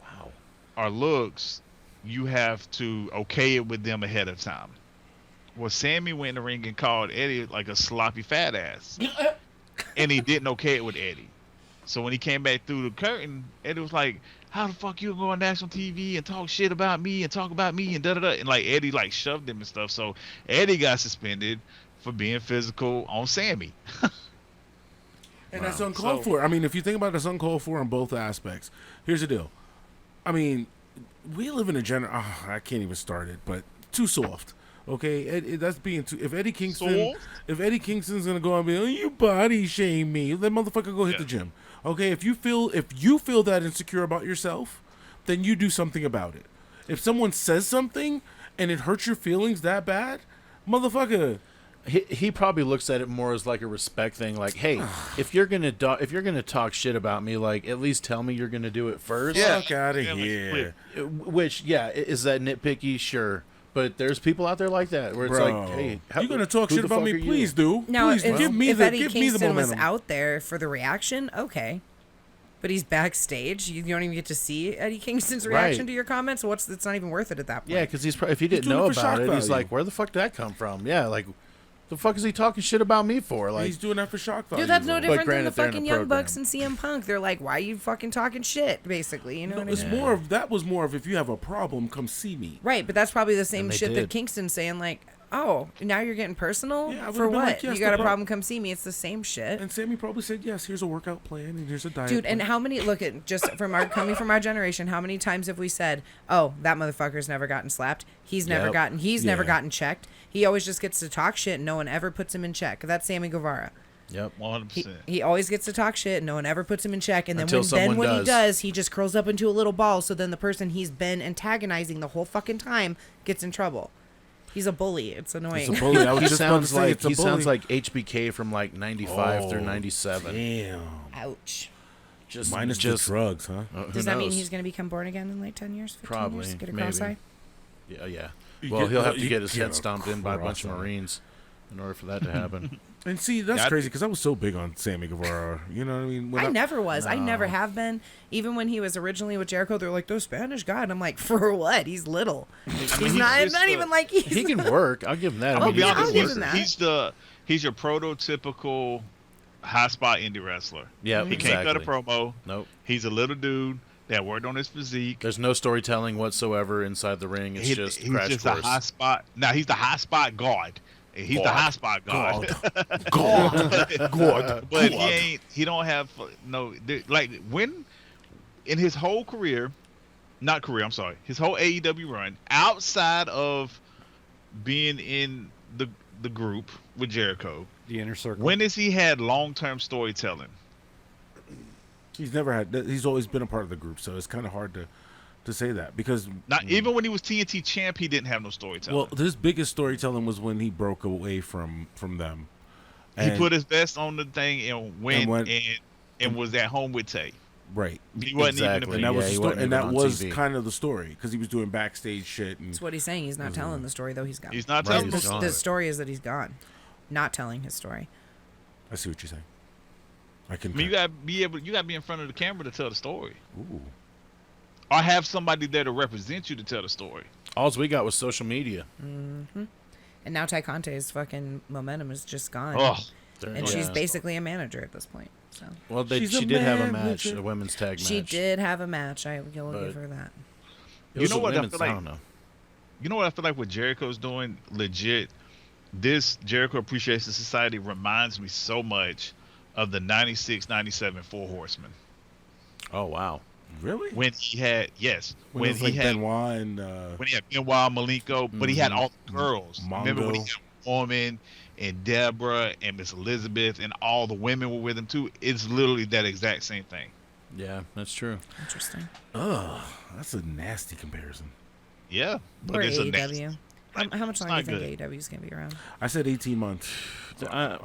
or looks, you have to okay it with them ahead of time. Well, Sammy went in the ring and called Eddie like a sloppy fat ass, and he didn't okay it with Eddie. So when he came back through the curtain, Eddie was like, "How the fuck you go on national TV and talk shit about me and talk about me and da da da?" And like Eddie like shoved him and stuff. So Eddie got suspended for being physical on Sammy. And that's uncalled for. I mean, if you think about it, it's uncalled for on both aspects. Here's the deal. I mean, we live in a I can't even start it, but too soft. Okay, that's being too. If Eddie Kingston's gonna go and be, "Oh, you body shame me," that motherfucker go hit the gym. Okay, if you feel that insecure about yourself, then you do something about it. If someone says something and it hurts your feelings that bad, motherfucker. He probably looks at it more as like a respect thing. Like, hey, if you're gonna talk shit about me, like at least tell me you're gonna do it first. Fuck out of here. Which, is that nitpicky? Sure. But there's people out there like that where it's like, hey, you're gonna talk shit about me? Please do. Now, please give me if Eddie the Kingston was momentum. out there for the reaction, okay. But he's backstage. You don't even get to see Eddie Kingston's reaction to your comments. It's not even worth it at that point. Yeah, because if he didn't know about it, he's like, where the fuck did that come from? Yeah, like, the fuck is he talking shit about me for? Like, he's doing that for shock value. Dude, that's no different than the they're in a fucking Young program. Bucks and CM Punk. They're like, why are you fucking talking shit, basically? You know what I mean? That was more of if you have a problem, come see me. Right, but that's probably the same they shit did. that Kingston's saying, like, oh, now you're getting personal? Yeah, I would've for been what? like, yes, you got a but- problem, come see me. It's the same shit. And Sammy probably said, yes, here's a workout plan and here's a diet Dude, plan. and how many, look at, just coming from our generation, how many times have we said, oh, that motherfucker's never gotten slapped. He's never gotten checked. He always just gets to talk shit and no one ever puts him in check. That's Sammy Guevara. Yep, 100%. He always gets to talk shit and no one ever puts him in check. And then Until when someone he does, he just curls up into a little ball. So then the person he's been antagonizing the whole fucking time gets in trouble. He's a bully. It's annoying. It's a bully. I was He just about to sounds say like it's a bully. sounds like HBK from like 95 through 97. Damn. Ouch. Just Minus the drugs, huh? Who Does that mean knows? he's going to become born again in like 10 years? 15 Probably, years? Get a maybe. cross-eye? Yeah. You Well, get- he'll have to you get his get head a stomped in by a bunch of cross-eye. Marines in order for that to happen. And see, that's Yeah, crazy because I was so big on Sammy Guevara. You know what I mean? When I never was. I never have been. Even when he was originally with Jericho, they're like, the Spanish guy. And I'm like, for what? He's little. He's not even like he's He can work. I'll give him that. I'm I gonna mean, be I'll honest. give him that. He's your prototypical high spot indie wrestler. Yeah, He can't cut a exactly. promo. Nope. He's a little dude that worked on his physique. There's no storytelling whatsoever inside the ring. It's just He's crash just course. a high spot. Now he's the high spot guard. He's the high spot guard. God. But he don't have like when in his whole career, his whole AEW run outside of being in the group with Jericho, The inner circle. when has he had long-term storytelling? He's never had. He's always been a part of the group, so it's kind of hard to say that because Not even when he was TNT champ, he didn't have no storytelling. well, his biggest storytelling was when he broke away from them. He put his best on the thing and went And and was at home with Tay. right, He wasn't Exactly. and even. that was Yeah, the he story, wasn't and even that on was TV. kind of the story because he was doing backstage shit. And That's what he's saying. He's not telling the story, though. He's gone. He's not Right, telling he's the gone. The story is that he's gone. Not telling his story. I see what you're saying. I can. I mean, you gotta be in front of the camera to tell the story, Ooh. or have somebody there to represent you to tell the story. All we got was social media. And now Ty Conte's fucking momentum is just gone. Oh, and she's basically a manager at this point. So Well, She's she a did have a manager. match, a women's tag match. she did have a match. I will But- give her that. It was You know a what I women's- feel like? don't know. You know what I feel like what Jericho's doing? Legit, this Jericho Appreciation Society reminds me so much of the 96-97 Four Horsemen. Oh wow. Really? When he had, When it was like Benoit and when he had Benoit, Malenko, but he had all the girls. Remember when he Mongo. had Woman and Deborah and Miss Elizabeth and all the women were with him too? It's literally that exact same thing. Yeah, that's true. Interesting. ugh, that's a nasty comparison. Yeah, but Or it's a AEW. How much it's longer do not you think good. AEW is gonna be around? I said 18 months. I'm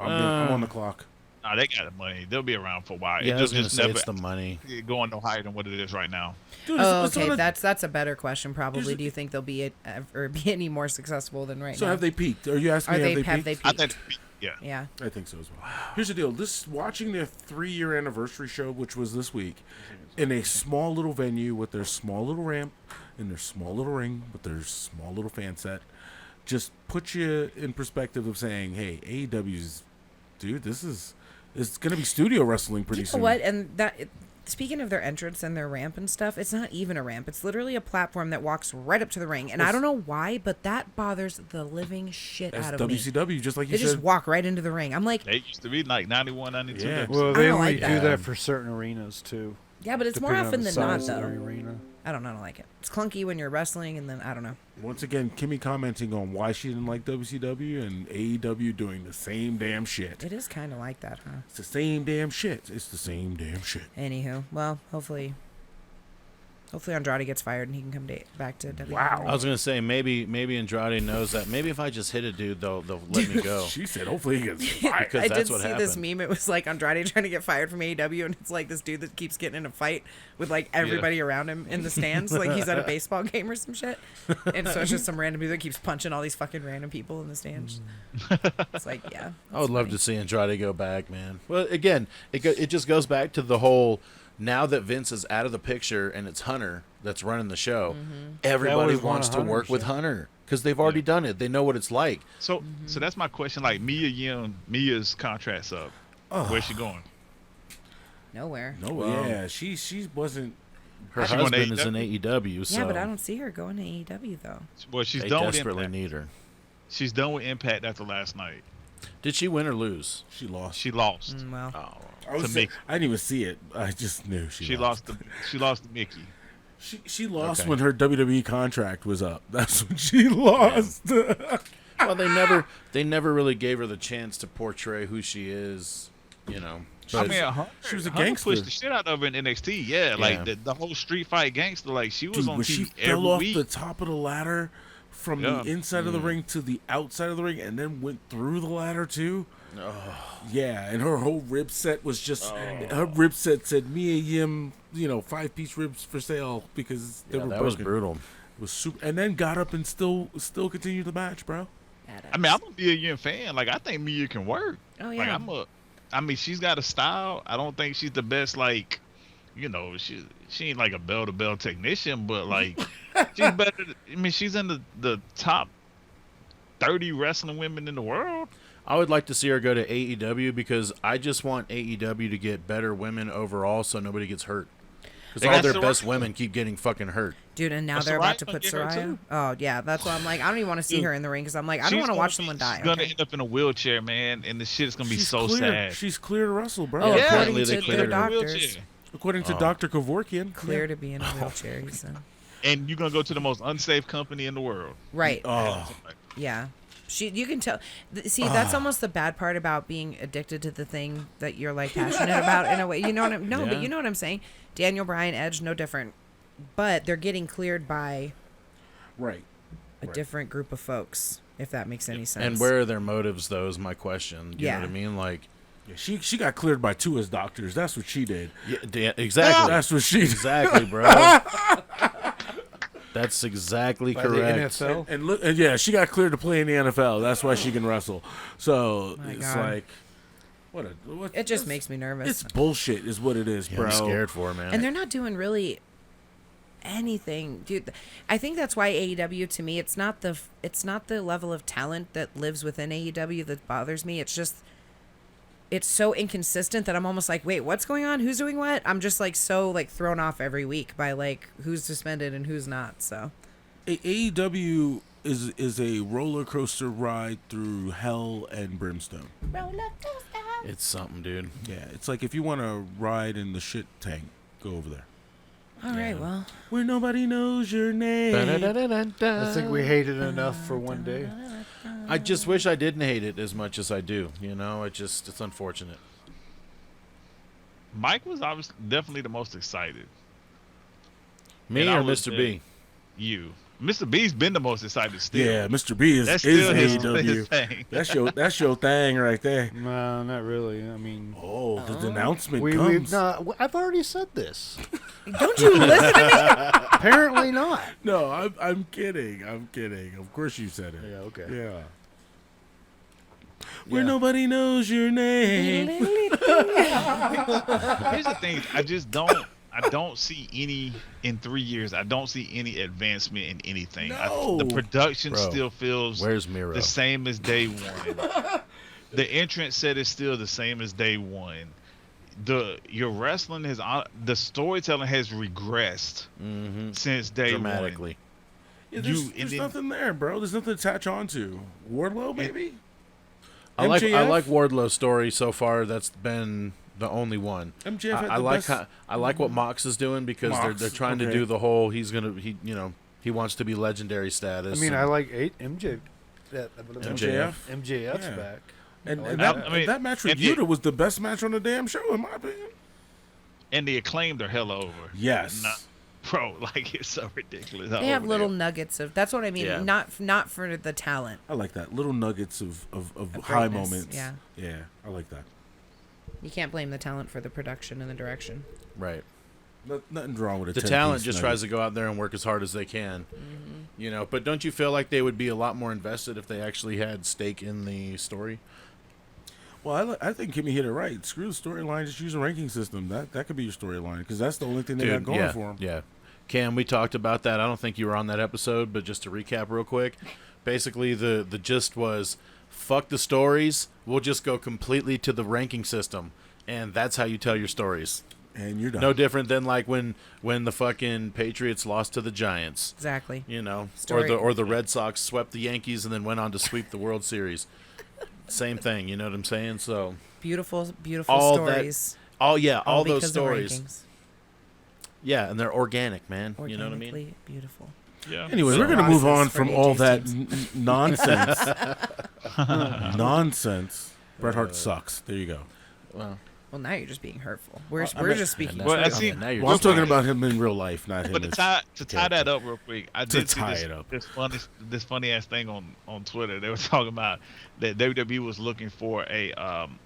on the clock. Nah, they got the money. They'll be around for a while. Yeah, I It'll was gonna just say never it's the money. going no higher than what it is right now. Dude, Oh, it's on okay. a- That's a better question, probably. Here's- Do you think they'll be or be any more successful than right So now? have they peaked? Are you asking Are me they have they peaked? I peaked? think, yeah. Yeah. I think so as well. Here's the deal. Watching their 3-year anniversary show, which was this week, in a small little venue with their small little ramp and their small little ring with their small little fan set, just puts you in perspective of saying, hey, AEW's, dude, it's going to be studio wrestling pretty You know soon. what? And speaking of their entrance and their ramp and stuff, it's not even a ramp. It's literally a platform that walks right up to the ring. And I don't know why, but that bothers the living shit That's out of me. WCW, just like you They said. just walk right into the ring. I'm like, They used to be like 91, 92. Yeah. Well, I they don't only like do that. that for certain arenas too. yeah, but it's more depending on often the than not, size of the though. arena. I don't like it. It's clunky when you're wrestling, and then I don't know. Once again, Kimmy commenting on why she didn't like WCW and AEW doing the same damn shit. It is kind of like that, huh? It's the same damn shit. It's the same damn shit. Anywho, well, hopefully Andrade gets fired and he can come back to WWE. Wow. I was gonna say maybe Andrade knows that. Maybe if I just hit a dude, they'll let me go. She said, hopefully he gets fired. Because I that's did what see happened. this meme. It was like Andrade trying to get fired from AEW, and it's like this dude that keeps getting in a fight with like everybody around him in the stands, like he's at a baseball game or some shit. And so it's just some random dude that keeps punching all these fucking random people in the stands. It's like, yeah. I would love to see Andrade go back, man. Well, again, it just goes back to the whole. Now that Vince is out of the picture and it's Hunter that's running the show, everybody always wanted wants to Hunter, work with so- Hunter because they've already done it. They know what it's like. So that's my question. Like Mia's contract's up. Where's she going? Nowhere. No, Well, yeah, she wasn't. Her She going to husband is in AEW, so Yeah, but I don't see her going to AEW though. Well, she's they done with desperately Impact. need her. She's done with Impact after last night. Did she win or lose? She lost. She lost. Well, Oh, to Mickey. I didn't even see it. I just knew she She lost to Mickey. She lost Okay. when her WWE contract was up. That's when she lost. well, they never really gave her the chance to portray who she is. You know, I but mean, she was a Hunter gangster. pushed the shit out of her in NXT. Yeah, like the whole street fight gangster. Like she was Dude, on when she TV fell every off week. the top of the ladder from Yeah. the inside of the ring to the outside of the ring and then went through the ladder too. Yeah, and her whole rib set was just her rib set said Mia Yim, 5-piece ribs for sale because they yeah, were that was broken. brutal. It was super, and then got up and still continued the match, bro. I mean, I'm a Mia Yim fan. Like I think Mia can work. oh Like yeah. I mean, she's got a style. I don't think she's the best. Like, she ain't like a bell to bell technician, but like she's better. She's in the top 30 wrestling women in the world. I would like to see her go to AEW because I just want AEW to get better women overall, so nobody gets hurt. Because They all got their Saraya. best women keep getting fucking hurt. Dude, and now But they're about Soraya's to gonna put get hurt, Soraya. too. Oh yeah, that's why I'm like, I don't even want to see Dude, her in the ring because I'm like, I don't She's want to gonna watch be- someone die. She's gonna Okay? end up in a wheelchair, man, and the shit is gonna be so clear. sad. She's clear to wrestle, bro. Oh, Yeah. according Apparently to they their cleared her. doctors, Wheelchair. According to Dr. Kevorkian. clear to be in a wheelchair. He said. And you're gonna go to the most unsafe company in the world. Right. Oh, Yeah. You can tell. See, that's almost the bad part about being addicted to the thing that you're like passionate about in a way. You know what I'm? No, Yeah. but you know what I'm saying. Daniel Bryan, Edge, no different, but they're getting cleared by right. a different group of folks. If that makes any sense. And where are their motives, though, is my question. You Yeah. know what I mean? Like, Yeah, she got cleared by two as doctors. That's what she did. yeah, exactly. That's what she did. Exactly, bro. That's exactly By the correct. NFL? And look, and yeah, she got cleared to play in the NFL. That's why she can wrestle. So My it's God. like, what? It just makes me nervous. It's bullshit, is what it is, Yeah, bro. I'm scared for her, man. And they're not doing really anything, dude. I think that's why AEW, to me, it's not the level of talent that lives within AEW that bothers me. It's just it's so inconsistent that I'm almost like, wait, what's going on? Who's doing what? I'm just like so like thrown off every week by like who's suspended and who's not. So AEW is a roller coaster ride through hell and brimstone. It's something, dude. Yeah, it's like if you want to ride in the shit tank, go over there. all right, well, Where nobody knows your name. I think we hate it enough for one day. I just wish I didn't hate it as much as I do. You know, it's unfortunate. Mike was obviously definitely the most excited. Me And I or was Mr. there. B? You. Mr. B's been the most excited still. Yeah, Mr. B That's is still his AEW. thing. That's your thing right there. No, not really. I mean, Oh, the announcement We've comes. no, I've already said this. Don't you listen to me? Apparently not. No, I'm kidding. I'm kidding. Of course you said it. Yeah, okay. Yeah. Where nobody knows your name. Here's the thing. I don't see any in 3 years. I don't see any advancement in anything. No. The production Bro, still feels Where's Miro? the same as day one. The entrance set is still the same as day one. Your wrestling the storytelling has regressed since day Dramatically. Yeah, there's nothing there, bro. There's nothing to attach on to. Wardlow, maybe? I like MJF? Wardlow's story so far. That's been the only one. MJF had I the like best. I like what Mox is doing because Mox, they're trying to okay. do the whole he wants to be legendary I status. mean, and- I like MJF Yeah. back. And, I like and that. that, I mean, that match with and Yuta was the best match on the damn show, in my opinion. and the acclaimed are hella over. Yes. Bro, like it's so ridiculous. They have little nuggets of. That's what I mean. Yeah. Not for the talent. I like that. Little nuggets of high greatness, moments. yeah. Yeah, I like that. You can't blame the talent for the production and the direction. right. Nothing's wrong with it. The talent just tries to go out there and work as hard as they can. But don't you feel like they would be a lot more invested if they actually had stake in the story? Well, I think Kimmy hit it right. Screw the storyline. Just use a ranking system. That could be your storyline because that's the only thing they got going yeah, for them. Yeah. Cam, we talked about that. I don't think you were on that episode, but just to recap real quick, basically the gist was, fuck the stories. We'll just go completely to the ranking system, and that's how you tell your stories. And you're done. No different than like when the fucking Patriots lost to the Giants. Exactly. Story. Or the Red Sox swept the Yankees and then went on to sweep the World Series. Same thing, you know what I'm saying? So Beautiful all stories. all those because of stories. rankings. Yeah, and they're organic, man. You know what I mean? Organically beautiful. Yeah. Anyway, we're going to move on from all that nonsense. Nonsense. Bret Hart sucks. There you go. Well, now you're just being hurtful. We're mean- just speaking. Well, I truth. see- now you're Well, I'm just talking lying. about him in real life, not him. But to tie that up real quick, I To did see tie this, it up. this funny ass thing on Twitter. They were talking about that WWE was looking for a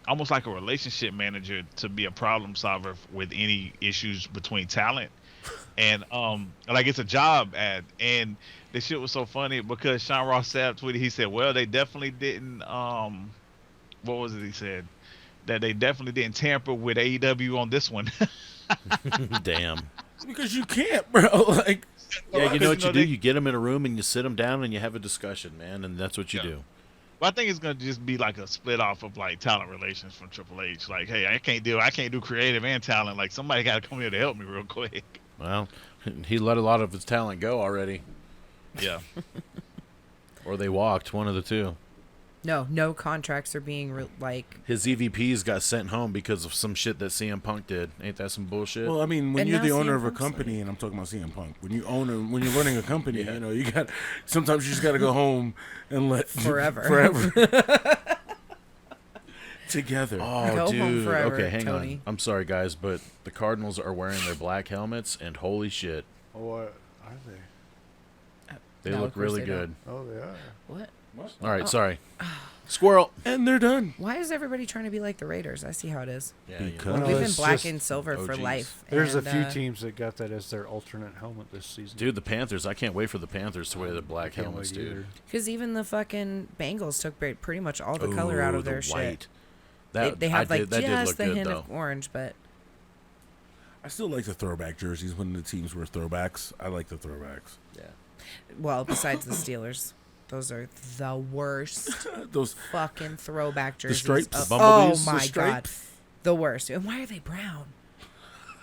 almost like a relationship manager to be a problem solver with any issues between talent, and like it's a job ad. And this shit was so funny because Sean Ross Sapp tweeted. He said, "Well, they definitely didn't what was it he said? That they definitely didn't tamper with AEW on this one." Damn. Because you can't, bro. Like, Yeah, you know what you do? they- You get them in a room and you sit them down and you have a discussion, man, and that's what you Yeah. do. But I think it's gonna just be like a split off of like talent relations from Triple H. Like, hey, I can't do creative and talent. Like, somebody got to come here to help me real quick. Well, he let a lot of his talent go already, Yeah. or they walked, one of the two. No contracts are being His EVPs got sent home because of some shit that CM Punk did. Ain't that some bullshit? well, I mean, when And you're now the owner CM of a Punk's company, and I'm talking about CM Punk, when you're running a company, Yeah. you got sometimes you just got to go home and let Forever. together. oh, Go home dude. forever, Okay, hang Tony. on. I'm sorry, guys, but the Cardinals are wearing their black helmets, and holy shit, What are they? they No, look of course really they good. Oh, they are. What? All right, sorry. Squirrel. And they're done. Why is everybody trying to be like the Raiders? I see how it is. Yeah, Because- Well, We've been it's black just and silver for OGs. life. There's a and, few teams that got that as their alternate helmet this season. Dude, the Panthers. I can't wait for the Panthers to wear the black Can't helmets, wait dude. either. Because even the fucking Bengals took pretty much all the color out Ooh, of their the shit. white. They have that did just look the good, hint though. of orange, but I still like the throwback jerseys when the teams were throwbacks. I like the throwbacks. well, besides the Steelers, those are the worst Those fucking throwback jerseys. stripes? of- The oh bumblebees? my The god, stripes? the worst. And why are they brown?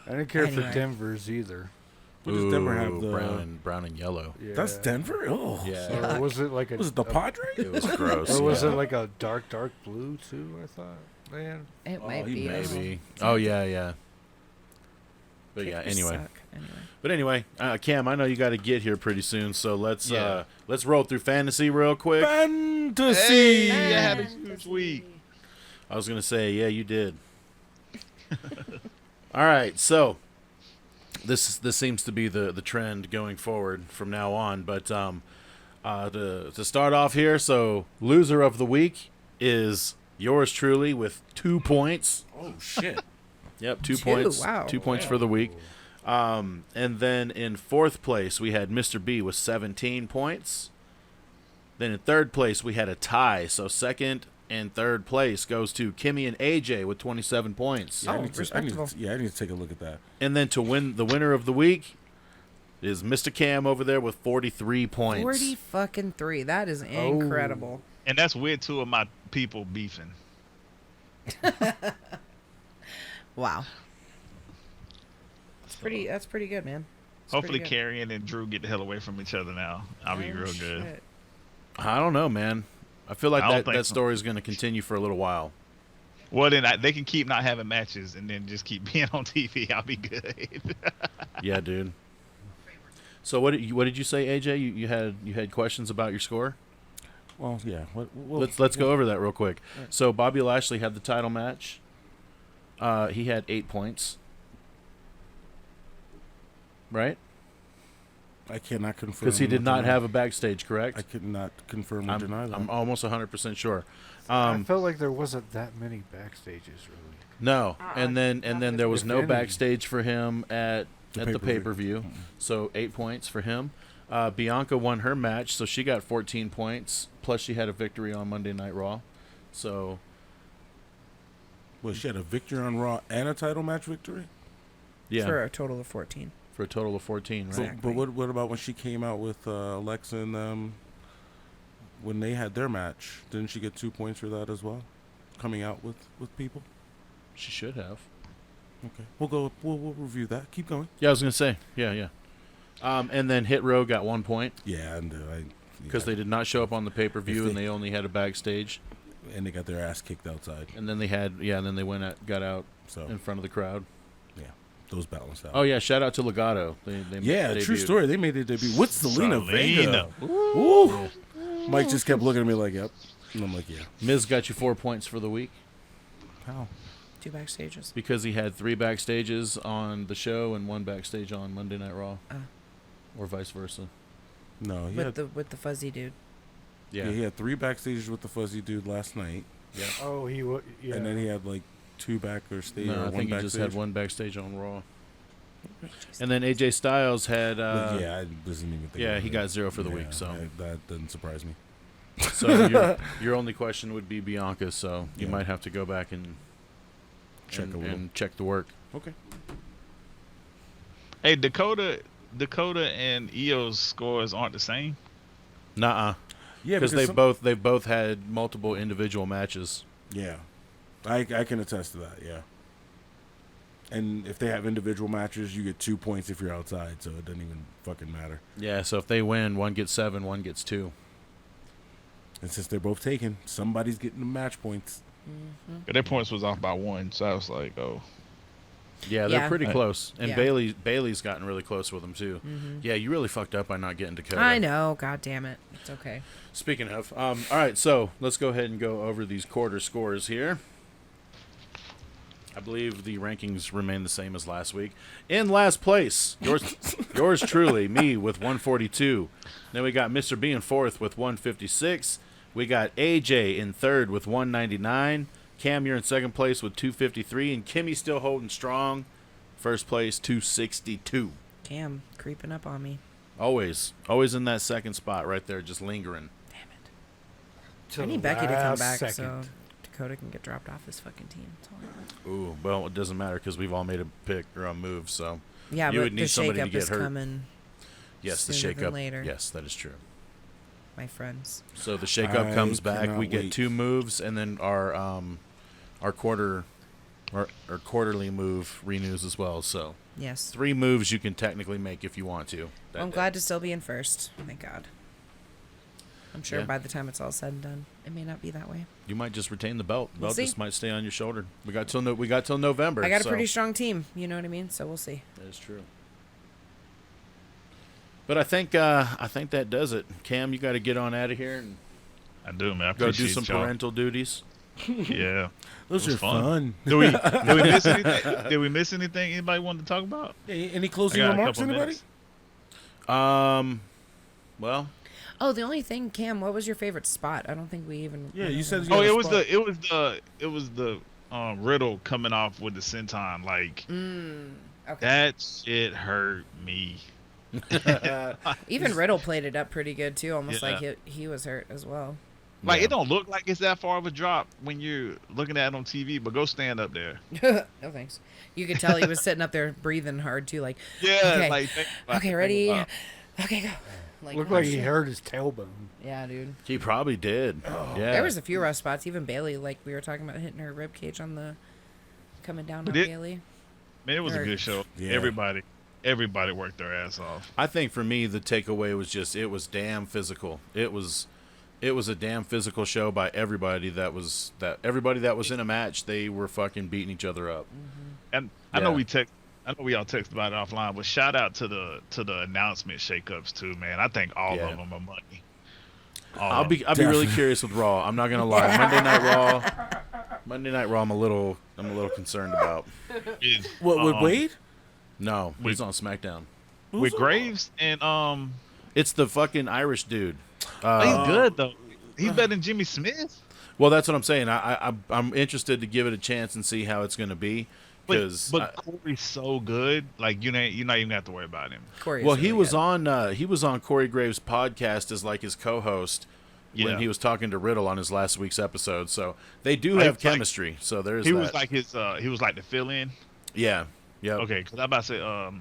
I didn't care Anyway. for Denver's either. What does Denver have? Ooh, The brown and yellow. Yeah. That's Denver. Oh, Yeah. Or was it like a? Was it the a- Padres? It was gross. Or was yeah. it like a dark blue too? I thought. Man, It Oh, might he be. Maybe. Oh yeah. But yeah. Kickers Anyway. suck. Anyway, Cam, I know you got to get here pretty soon, so let's roll through fantasy real quick. Fantasy. Hey, I had a huge week. I was gonna say, yeah, you did. All right, so this seems to be the trend going forward from now on. But to start off here, so loser of the week is yours truly with 2 points. Oh shit. Yep, 2 points. Wow. 2 points for the week. And then in fourth place, we had Mr. B with 17 points. Then in third place, we had a tie. So second and third place goes to Kimmy and AJ with 27 points. Yeah, Oh, respectable. I need to take a look at that. And then to win, the winner of the week is Mr. Cam over there with 43 points. 40-fucking-3. That is incredible. And that's with 2 of my people beefing. Wow. That's pretty good, man. That's Hopefully, pretty good. Carrion and Drew get the hell away from each other now. I'll be Oh, real good. shit. I don't know, man. I feel like I don't that think so. story is going to continue for a little while. Well, then they can keep not having matches and then just keep being on TV. I'll be good. Yeah, dude. So what did you say, AJ? You had questions about your score? Well, yeah. Let's go over that real quick. So Bobby Lashley had the title match. He had 8 points. Right? I cannot confirm. Because he did not deny. have a backstage, correct? I could not confirm or deny that. I'm almost 100% sure. I felt like there wasn't that many backstages, really. No, and then there was if no any. backstage for him at the pay-per-view. pay-per-view. So 8 points for him. Bianca won her match, so she got 14 points. Plus she had a victory on Monday Night Raw. So Well, she had a victory on Raw and a title match victory. yeah, For a total of 14. for a total of 14, right? Exactly. But what about when she came out with Alexa and when they had their match? Didn't she get 2 points for that as well? Coming out with people. She should have. Okay, we'll review that. Keep going. Yeah, I was gonna say. Yeah. And then Hit Row got 1 point Yeah, and because they did not show up on the pay-per-view If and they only had a backstage. and they got their ass kicked outside. And then they got out So in front of the crowd. yeah, those balanced out. Oh yeah, shout out to Legato. They yeah, true debuted. story. They made their debut with Selena Vega. Selena. Ooh. Mike just kept looking at me like, "Yep," and I'm like, "Yeah." Miz got you 4 points for the week How? 2 backstages. because he had 3 backstages on the show and 1 backstage on Monday Night Raw, or vice versa. No, he With had, the fuzzy dude. Yeah, he had 3 backstages with the fuzzy dude last night, Oh, yeah. and then he had like 2 backstage. No, or I one think he backstage. just had 1 backstage on Raw. And then AJ Styles had. But yeah, I wasn't even thinking. yeah, of he it. got 0 for the week, so that doesn't surprise me. so your only question would be Bianca. So you Yeah. might have to go back and Check a little. and check the work. Okay. Hey, Dakota and Io's scores aren't the same. Nuh-uh. Yeah, Because they've both had multiple individual matches. Yeah, I can attest to that. Yeah. And if they have individual matches, you get 2 points if you're outside, so it doesn't even fucking matter. Yeah, so if they win, 1 gets 7, 1 gets 2. And since they're both taken, somebody's getting the match points. But their points was off by 1, so I was like, oh. Yeah, they're Yeah. pretty close. And Yeah. Bailey's gotten really close with them too. Yeah, you really fucked up by not getting Dakota. I know. God damn it. It's okay. Speaking of, all right, so let's go ahead and go over these quarter scores here. I believe the rankings remain the same as last week. In last place, yours truly, me with 142. Then we got Mr. B in fourth with 156. We got AJ in third with 199. Cam, you're in second place with 253, and Kimmy still holding strong. First place, 262. Damn, creeping up on me. Always in that second spot right there, just lingering. Damn it. Till I need the Becky to come last back second. so Dakota can get dropped off this fucking team. That's all I want. Ooh, well, it doesn't matter because we've all made a pick or a move, so Yeah, You but would need the somebody to shakeup get is hurt. coming, yes, the Sooner than shakeup. later. Yes, that is true. my friends. So the shakeup I comes back. cannot We get wait. 2 moves, and then our quarterly move renews as well. So Yes. 3 moves you can technically make if you want to. Well, I'm glad to still be in first. Thank God. I'm sure Yeah. by the time it's all said and done, it may not be that way. You might just retain the belt. We'll Belt see. just might stay on your shoulder. We got till November. I got a so pretty strong team. You know what I mean? So we'll see. That is true. But I think that does it. Cam, you got to get on out of here and I do, man. I go do appreciate some y'all. parental duties. Yeah. Those It was are fun. Did we miss anything? Did we miss anything anybody wanted to talk about? Any closing I got a remarks, couple anybody? minutes. Well, Oh, the only thing, Cam, what was your favorite spot? I don't think we even. Yeah, you said. Oh, it was the Riddle coming off with the senton. Like Okay. that shit hurt me. Even Riddle played it up pretty good too, almost Yeah. like he was hurt as well. Like yeah. it don't look like it's that far of a drop when you're looking at it on TV, but go stand up there. No thanks. You could tell he was sitting up there breathing hard too, like. Yeah, Okay. like Okay, ready? Okay, go. Looked oh, like he shit. hurt his tailbone. Yeah, dude. he probably did. Yeah. There was a few rough spots. Even Bailey, like we were talking about, hitting her rib cage on the coming down on Bailey. Man, it was a good show. Yeah. Everybody worked their ass off. I think for me, the takeaway was just it was damn physical. It was a damn physical show by everybody that was in a match. They were fucking beating each other up. And I know Yeah. I know we all text about it offline, but shout out to the announcement shakeups too, man. I think all Yeah. of them are money. I'll be really curious with Raw. I'm not gonna lie. Monday Night Raw. I'm a little concerned about. What with Wade? No, he's on SmackDown. with Graves and It's the fucking Irish dude. he's good though. He's better than Jimmy Smith. Well, that's what I'm saying. I'm interested to give it a chance and see how it's gonna be. But Corey's so good, like you're not even gonna have to worry about him. Corey. Well, he was on Corey Graves' podcast as like his co-host when Yeah. he was talking to Riddle on his last week's episode. So they do Like, have like, chemistry. So there's He that. was like he was like the fill-in. Yeah. Okay, because I'm about to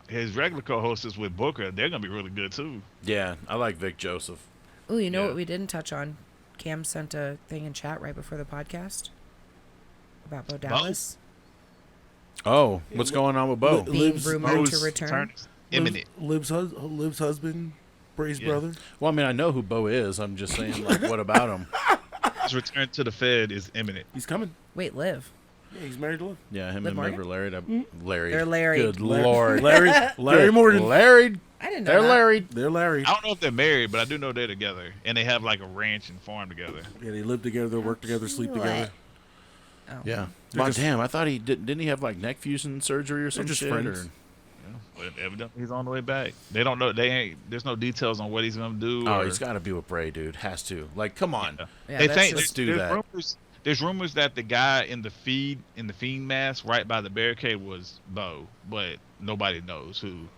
say his regular co-host is with Booker. They're gonna be really good too. Yeah, I like Vic Joseph. Oh, you know Yeah. what we didn't touch on? Cam sent a thing in chat right before the podcast about Bo Dallas Oh, what's going on with Bo? being Liv's- rumored to Bo's return. turn is imminent. Liv's husband, Bray's Yeah. brother. Well, I mean, I know who Bo is. I'm just saying, like, what about him? His return to the Fed is imminent. He's coming. Wait, Liv. Yeah, he's married to Liv. Yeah, him Liv and Morgan? Liv are Larry. Larry. They're Larry. Good lord. Larry Morgan. Larry. I didn't know They're that. Larry. They're Larry. I don't know if they're married, but I do know they're together, and they have like a ranch and farm together. Yeah, they live together, work together, sleep What? together. Oh. Yeah. They're But just- damn, I thought he didn't he have like neck fusion surgery or some just shit? friends. Or, Yeah, but evidently he's on the way back. They don't know. They ain't. There's no details on what he's gonna do. oh, or- he's got to be with Bray, dude. Has to. Like, come on. Yeah. Yeah, They that's think Let's do there's that. There's rumors that the guy in the fiend mask right by the barricade was Bo, but nobody knows who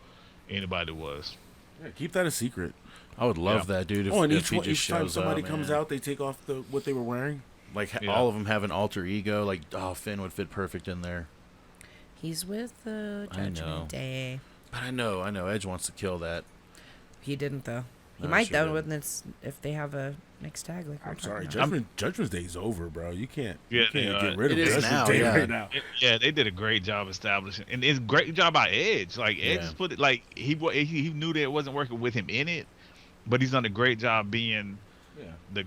anybody was. Yeah, keep that a secret. I would love that, dude. If, And if he just each time shows somebody up, comes man. out, they take off what they were wearing. Like Yeah. all of them have an alter ego. Like, oh, Finn would fit perfect in there. He's with the I know. Judgment Day. But I know. Edge wants to kill that. He didn't though. He No, might she though didn't. when it's if they have a mixed tag like we're I'm sorry, talking about. Judgment Day's over, bro. You can't. Yeah, you can't they get rid of It is Judgment now, Day yeah. right now. Yeah, they did a great job establishing, and it's a great job by Edge. Like Edge Yeah. just put it like he knew that it wasn't working with him in it, but he's done a great job being Yeah. the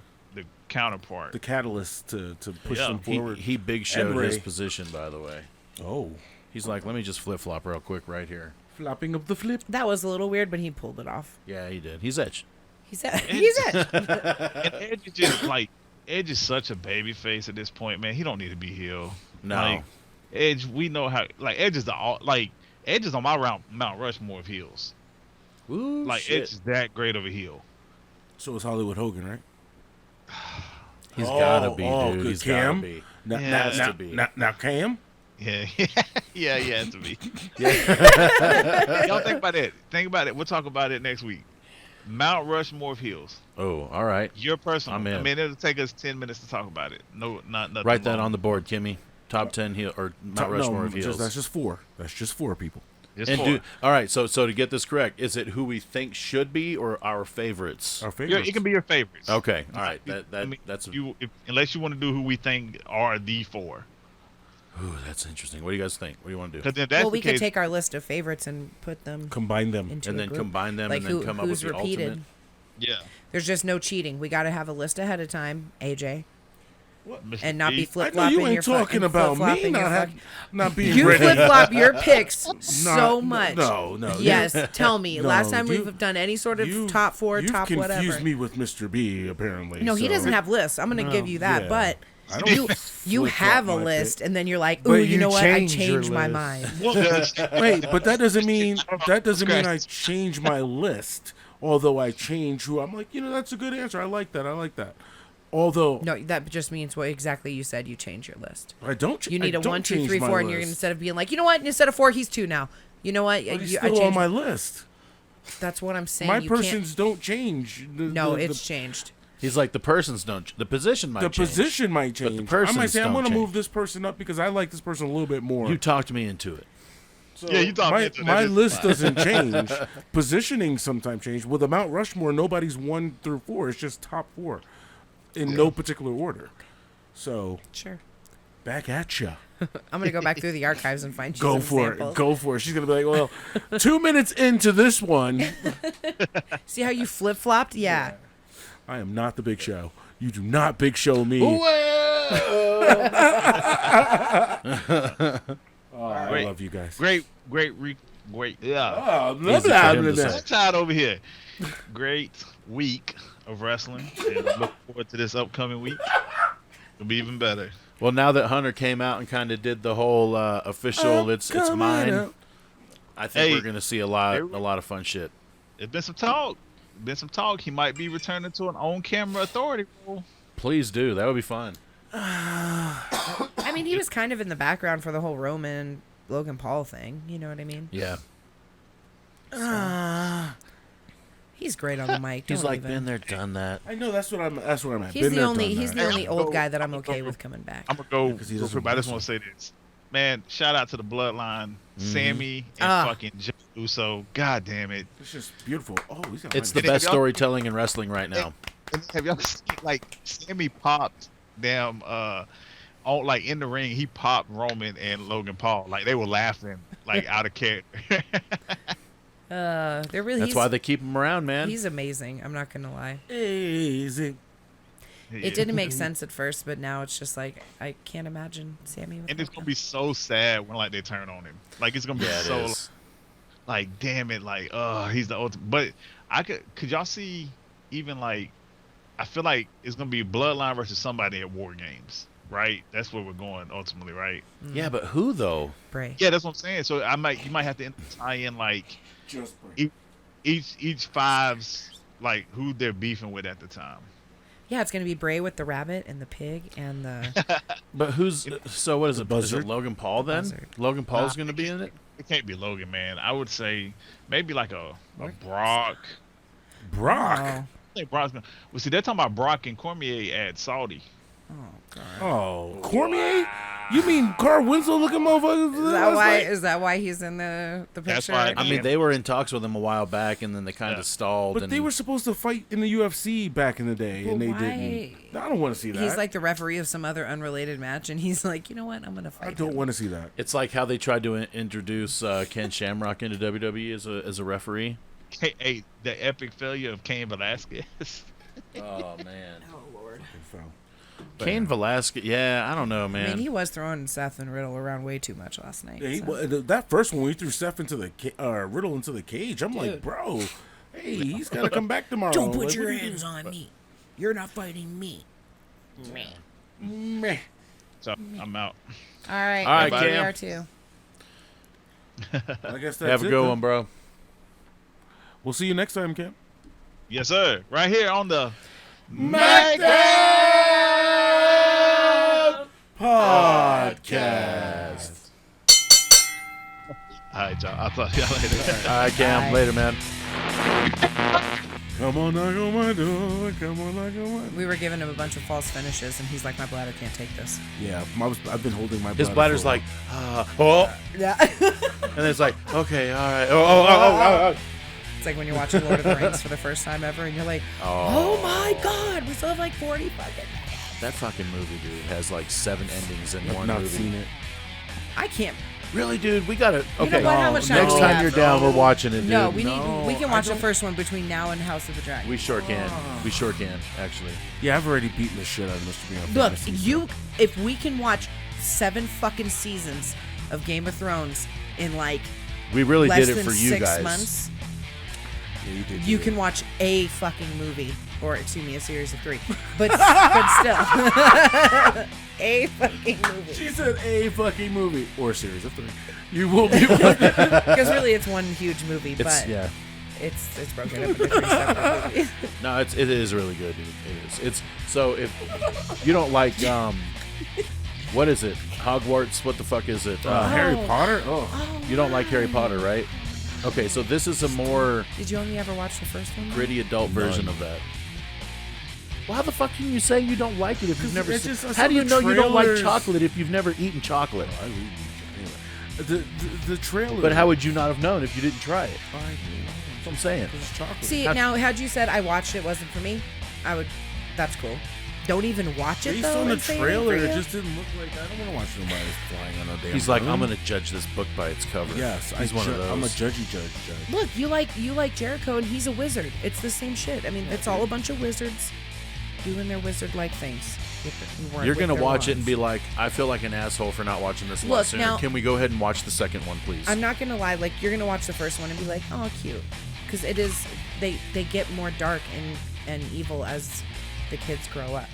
counterpart. The catalyst to push Yeah. them forward. He big showed Ray. his position, by the way. Oh, He's like, let me just flip flop real quick right here. flopping of the flip. That was a little weird, but he pulled it off. Yeah, he did. He's Edge. He's it. And Edge is just like Edge is such a baby face at this point, man. He don't need to be heel. No. Like, Edge, we know how. Like Edge is Edge is on my Mount Rushmore of heels. Ooh, Like shit. Edge is that great of a heel. So is Hollywood Hogan, right? He's gotta be, oh, dude. good. He's Cam? gotta be. Now, Yeah. now, Has now, to be. now, Cam? Yeah, yeah, he has to be. Y'all think about it. Think about it. We'll talk about it next week. Mount Rushmore of heels. Oh, all right. Your personal. I'm in. I mean, it'll take us 10 minutes to talk about it. No, not nothing. Write that long. on the board, Kimmy. Top 10 heel or Mount Rushmore of heels. That's just four. That's just four people. It's And four. all right, so to get this correct, is it who we think should be or our favorites? Our Yeah, favorites. it can be your favorites. Okay, all right. I mean, That's unless you want to do who we think are the four. ooh, that's interesting. What do you guys think? What do you want to do? Because if that's Well, we the case, could take our list of favorites and put them Combine them. into And a then group. combine them like and then come up with who's the repeated. ultimate. yeah, There's just no cheating. We got to have a list ahead of time, AJ, Mr. and not B. be I flip know flopping. you ain't talking about me not being You ready. flip flop your picks so Not- much. No. Yes, tell me. No, Last time you- we've done any sort of You've- top four, you've top confused whatever. me with Mr. B, apparently. No, he so- doesn't have lists. I'm going to give you that. yeah. But I don't You flip-flop have a my list, pick. and then you're like, But ooh, you know what? I change your changed my list. mind. Wait, but that doesn't mean Scratch. I change my list. Although I change who I'm like, that's a good answer. I like that. Although No, that just means what exactly you said. You change your list. I don't. You need I a don't 1, 2, change 3, my 4, and you're list. instead of being like, you know what? Instead of 4, he's 2 now. You know what? But he's I still on changed. my list. That's what I'm saying. My You persons don't change. No, it's changed. He's like the persons don't. The position might the change. position might but the change. I persons might say I'm don't going to change. move this person up because I like this person a little bit more. You talked me into it. So Yeah, you talked me my, into it. my That is list fine. doesn't change. Positioning sometimes change. With a Mount Rushmore, nobody's 1 through 4. It's just top 4 in no particular order. So Sure. back at ya. I'm gonna go back through the archives and find you Go some for samples. it. Go for it. She's gonna be like, well, 2 minutes into this one, See how you flip flopped? Yeah. I am not the Big Show. You do not Big Show me. I Great. love you guys. Great. Yeah. Oh, Easy for him to say. I'm tired over here. Great week of wrestling. And look forward to this upcoming week. It'll be even better. Well, now that Hunter came out and kind of did the whole official, it's mine. up. I think Hey. we're gonna see a lot of fun shit. There's been some talk. He might be returning to an on-camera authority role. Please do. That would be fun. I mean, he was kind of in the background for the whole Roman Logan Paul thing. You know what I mean? Yeah. He's great on the mic. He's don't like even. been there, done that. I know that's what I'm at. He's Been the there, only. done He's that. the only old guy that I'm I'm okay gonna with coming back. I'm gonna go. Because he real doesn't quick, but I just wrestle. want to say this, man. Shout out to the Bloodline, Sammy and fucking Jey Uso. God damn it! It's just beautiful. Oh, he's got It's my- the best storytelling in wrestling right now. And have y'all seen like Sammy popped damn on like in the ring? He popped Roman and Logan Paul. Like they were laughing like out of character. They're really. That's why they keep him around, man. He's amazing. I'm not gonna lie. Easy. It didn't make sense at first, but now it's just like I can't imagine Sammy. And it's gonna be so sad when like they turn on him. Like it's gonna be Yeah, it so is. like damn it, like he's the ultimate. But could y'all see even like I feel like it's gonna be Bloodline versus somebody at War Games, right? That's where we're going ultimately, right? Yeah, but who though? Bray. Yeah, that's what I'm saying. So you might have to tie in like Just break. each five's like who they're beefing with at the time. Yeah, it's gonna be Bray with the rabbit and the pig and the. But who's so? What is it? Is it Buzzard? Logan Paul then? Buzzard. Logan Paul's Nah, going to be in it. It can't be Logan, man. I would say maybe like a Brock. Brock. Oh, I think Brock's gonna. Well, see, they're talking about Brock and Cormier at Saudi. oh God. Oh, Cormier? You mean Carl Winslow looking motherfucker? Is that why? Is that why he's in the That's picture? why I mean, they were in talks with him a while back, and then they kind Yeah. of stalled. But and they were supposed to fight in the UFC back in the day, Well, and they why- didn't. I don't want to see that. He's like the referee of some other unrelated match, and he's like, you know what? I'm gonna fight. I don't him. want to see that. It's like how they tried to introduce Ken Shamrock into WWE as a referee. Hey, the epic failure of Cain Velasquez. Oh man, Oh Lord. Cain Velasquez. Yeah, I don't know, I man. mean, he was throwing Seth and Riddle around way too much last night. Yeah, so. that first one, we threw Steph into the Riddle into the cage. I'm like, Dude. bro, hey, he's gotta come back tomorrow. Don't Like, put what your are you hands on me. You're not fighting me. doing? Meh. So I'm out. All right. All right, we Cam. are too. I guess that's Have a it, good then. one, bro. We'll see you next time, Cam. Yes, sir. Right here on the MACKDOWN Podcast. All right, y'all. I'll talk to y'all later. All right, Cam. Bye. Later, man. Come on, knock on my door. Come on, knock on my door. We were giving him a bunch of false finishes, and he's like, my bladder can't take this. Yeah, I've been holding my. His bladder bladder's for a like, oh, Yeah. and it's like, okay, all right, oh. It's like when you're watching Lord of the Rings for the first time ever, and you're like, oh my God, we still have like 40 fucking. That fucking movie, dude, has like 7 endings in while. one Not movie. seen it. I can't. Really, dude? We gotta. You know Okay, what? How much time next do we time have? you're down, we're watching it, dude. No, we can watch I the don't- first one between now and House of the Dragon. We sure can. We sure can, actually. Yeah, I've already beaten the shit out of Mr. Bean. on Look, fantasy, so- if we can watch 7 fucking seasons of Game of Thrones in like We really less did it than for you 6 guys. months, Yeah, you did. You can watch a fucking movie, or excuse me, a series of 3, but still, a fucking movie. She said a fucking movie or series of 3. You will be Because really, it's one huge movie, but yeah. it's broken up into 3 separate movies. No, it is really good, dude. It is. It's so if you don't like what is it? Hogwarts? What the fuck is it? Harry Potter. Oh, You don't like Harry Potter, right? Okay, so this is a more Did you only ever watch the first one? gritty adult version of that. Well, how the fuck can you say you don't like it if you've never it's seen? just- I How saw do you the know you don't like trailers. chocolate if you've never eaten chocolate? I read anyway. The trailer. But how would you not have known if you didn't try it? I That's what I'm saying. It's chocolate. See, now, had you said I watched it wasn't for me, I would. That's cool. Don't even watch it Based though. on the and say it ain't trailer, for it you? just didn't look like. I don't want to watch nobody flying on a damn. He's like, balloon. I'm gonna judge this book by its cover. Yes, he's one of those. I'm a judgy judge. Look, you like Jericho, and he's a wizard. It's the same shit. I mean, it's all a bunch of wizards doing their wizard-like things. You're gonna watch it and be like, I feel like an asshole for not watching this a lot Look, sooner. now- Can we go ahead and watch the second one, please? I'm not gonna lie. Like, you're gonna watch the first one and be like, oh, cute, because it is. They get more dark and evil as the kids grow up.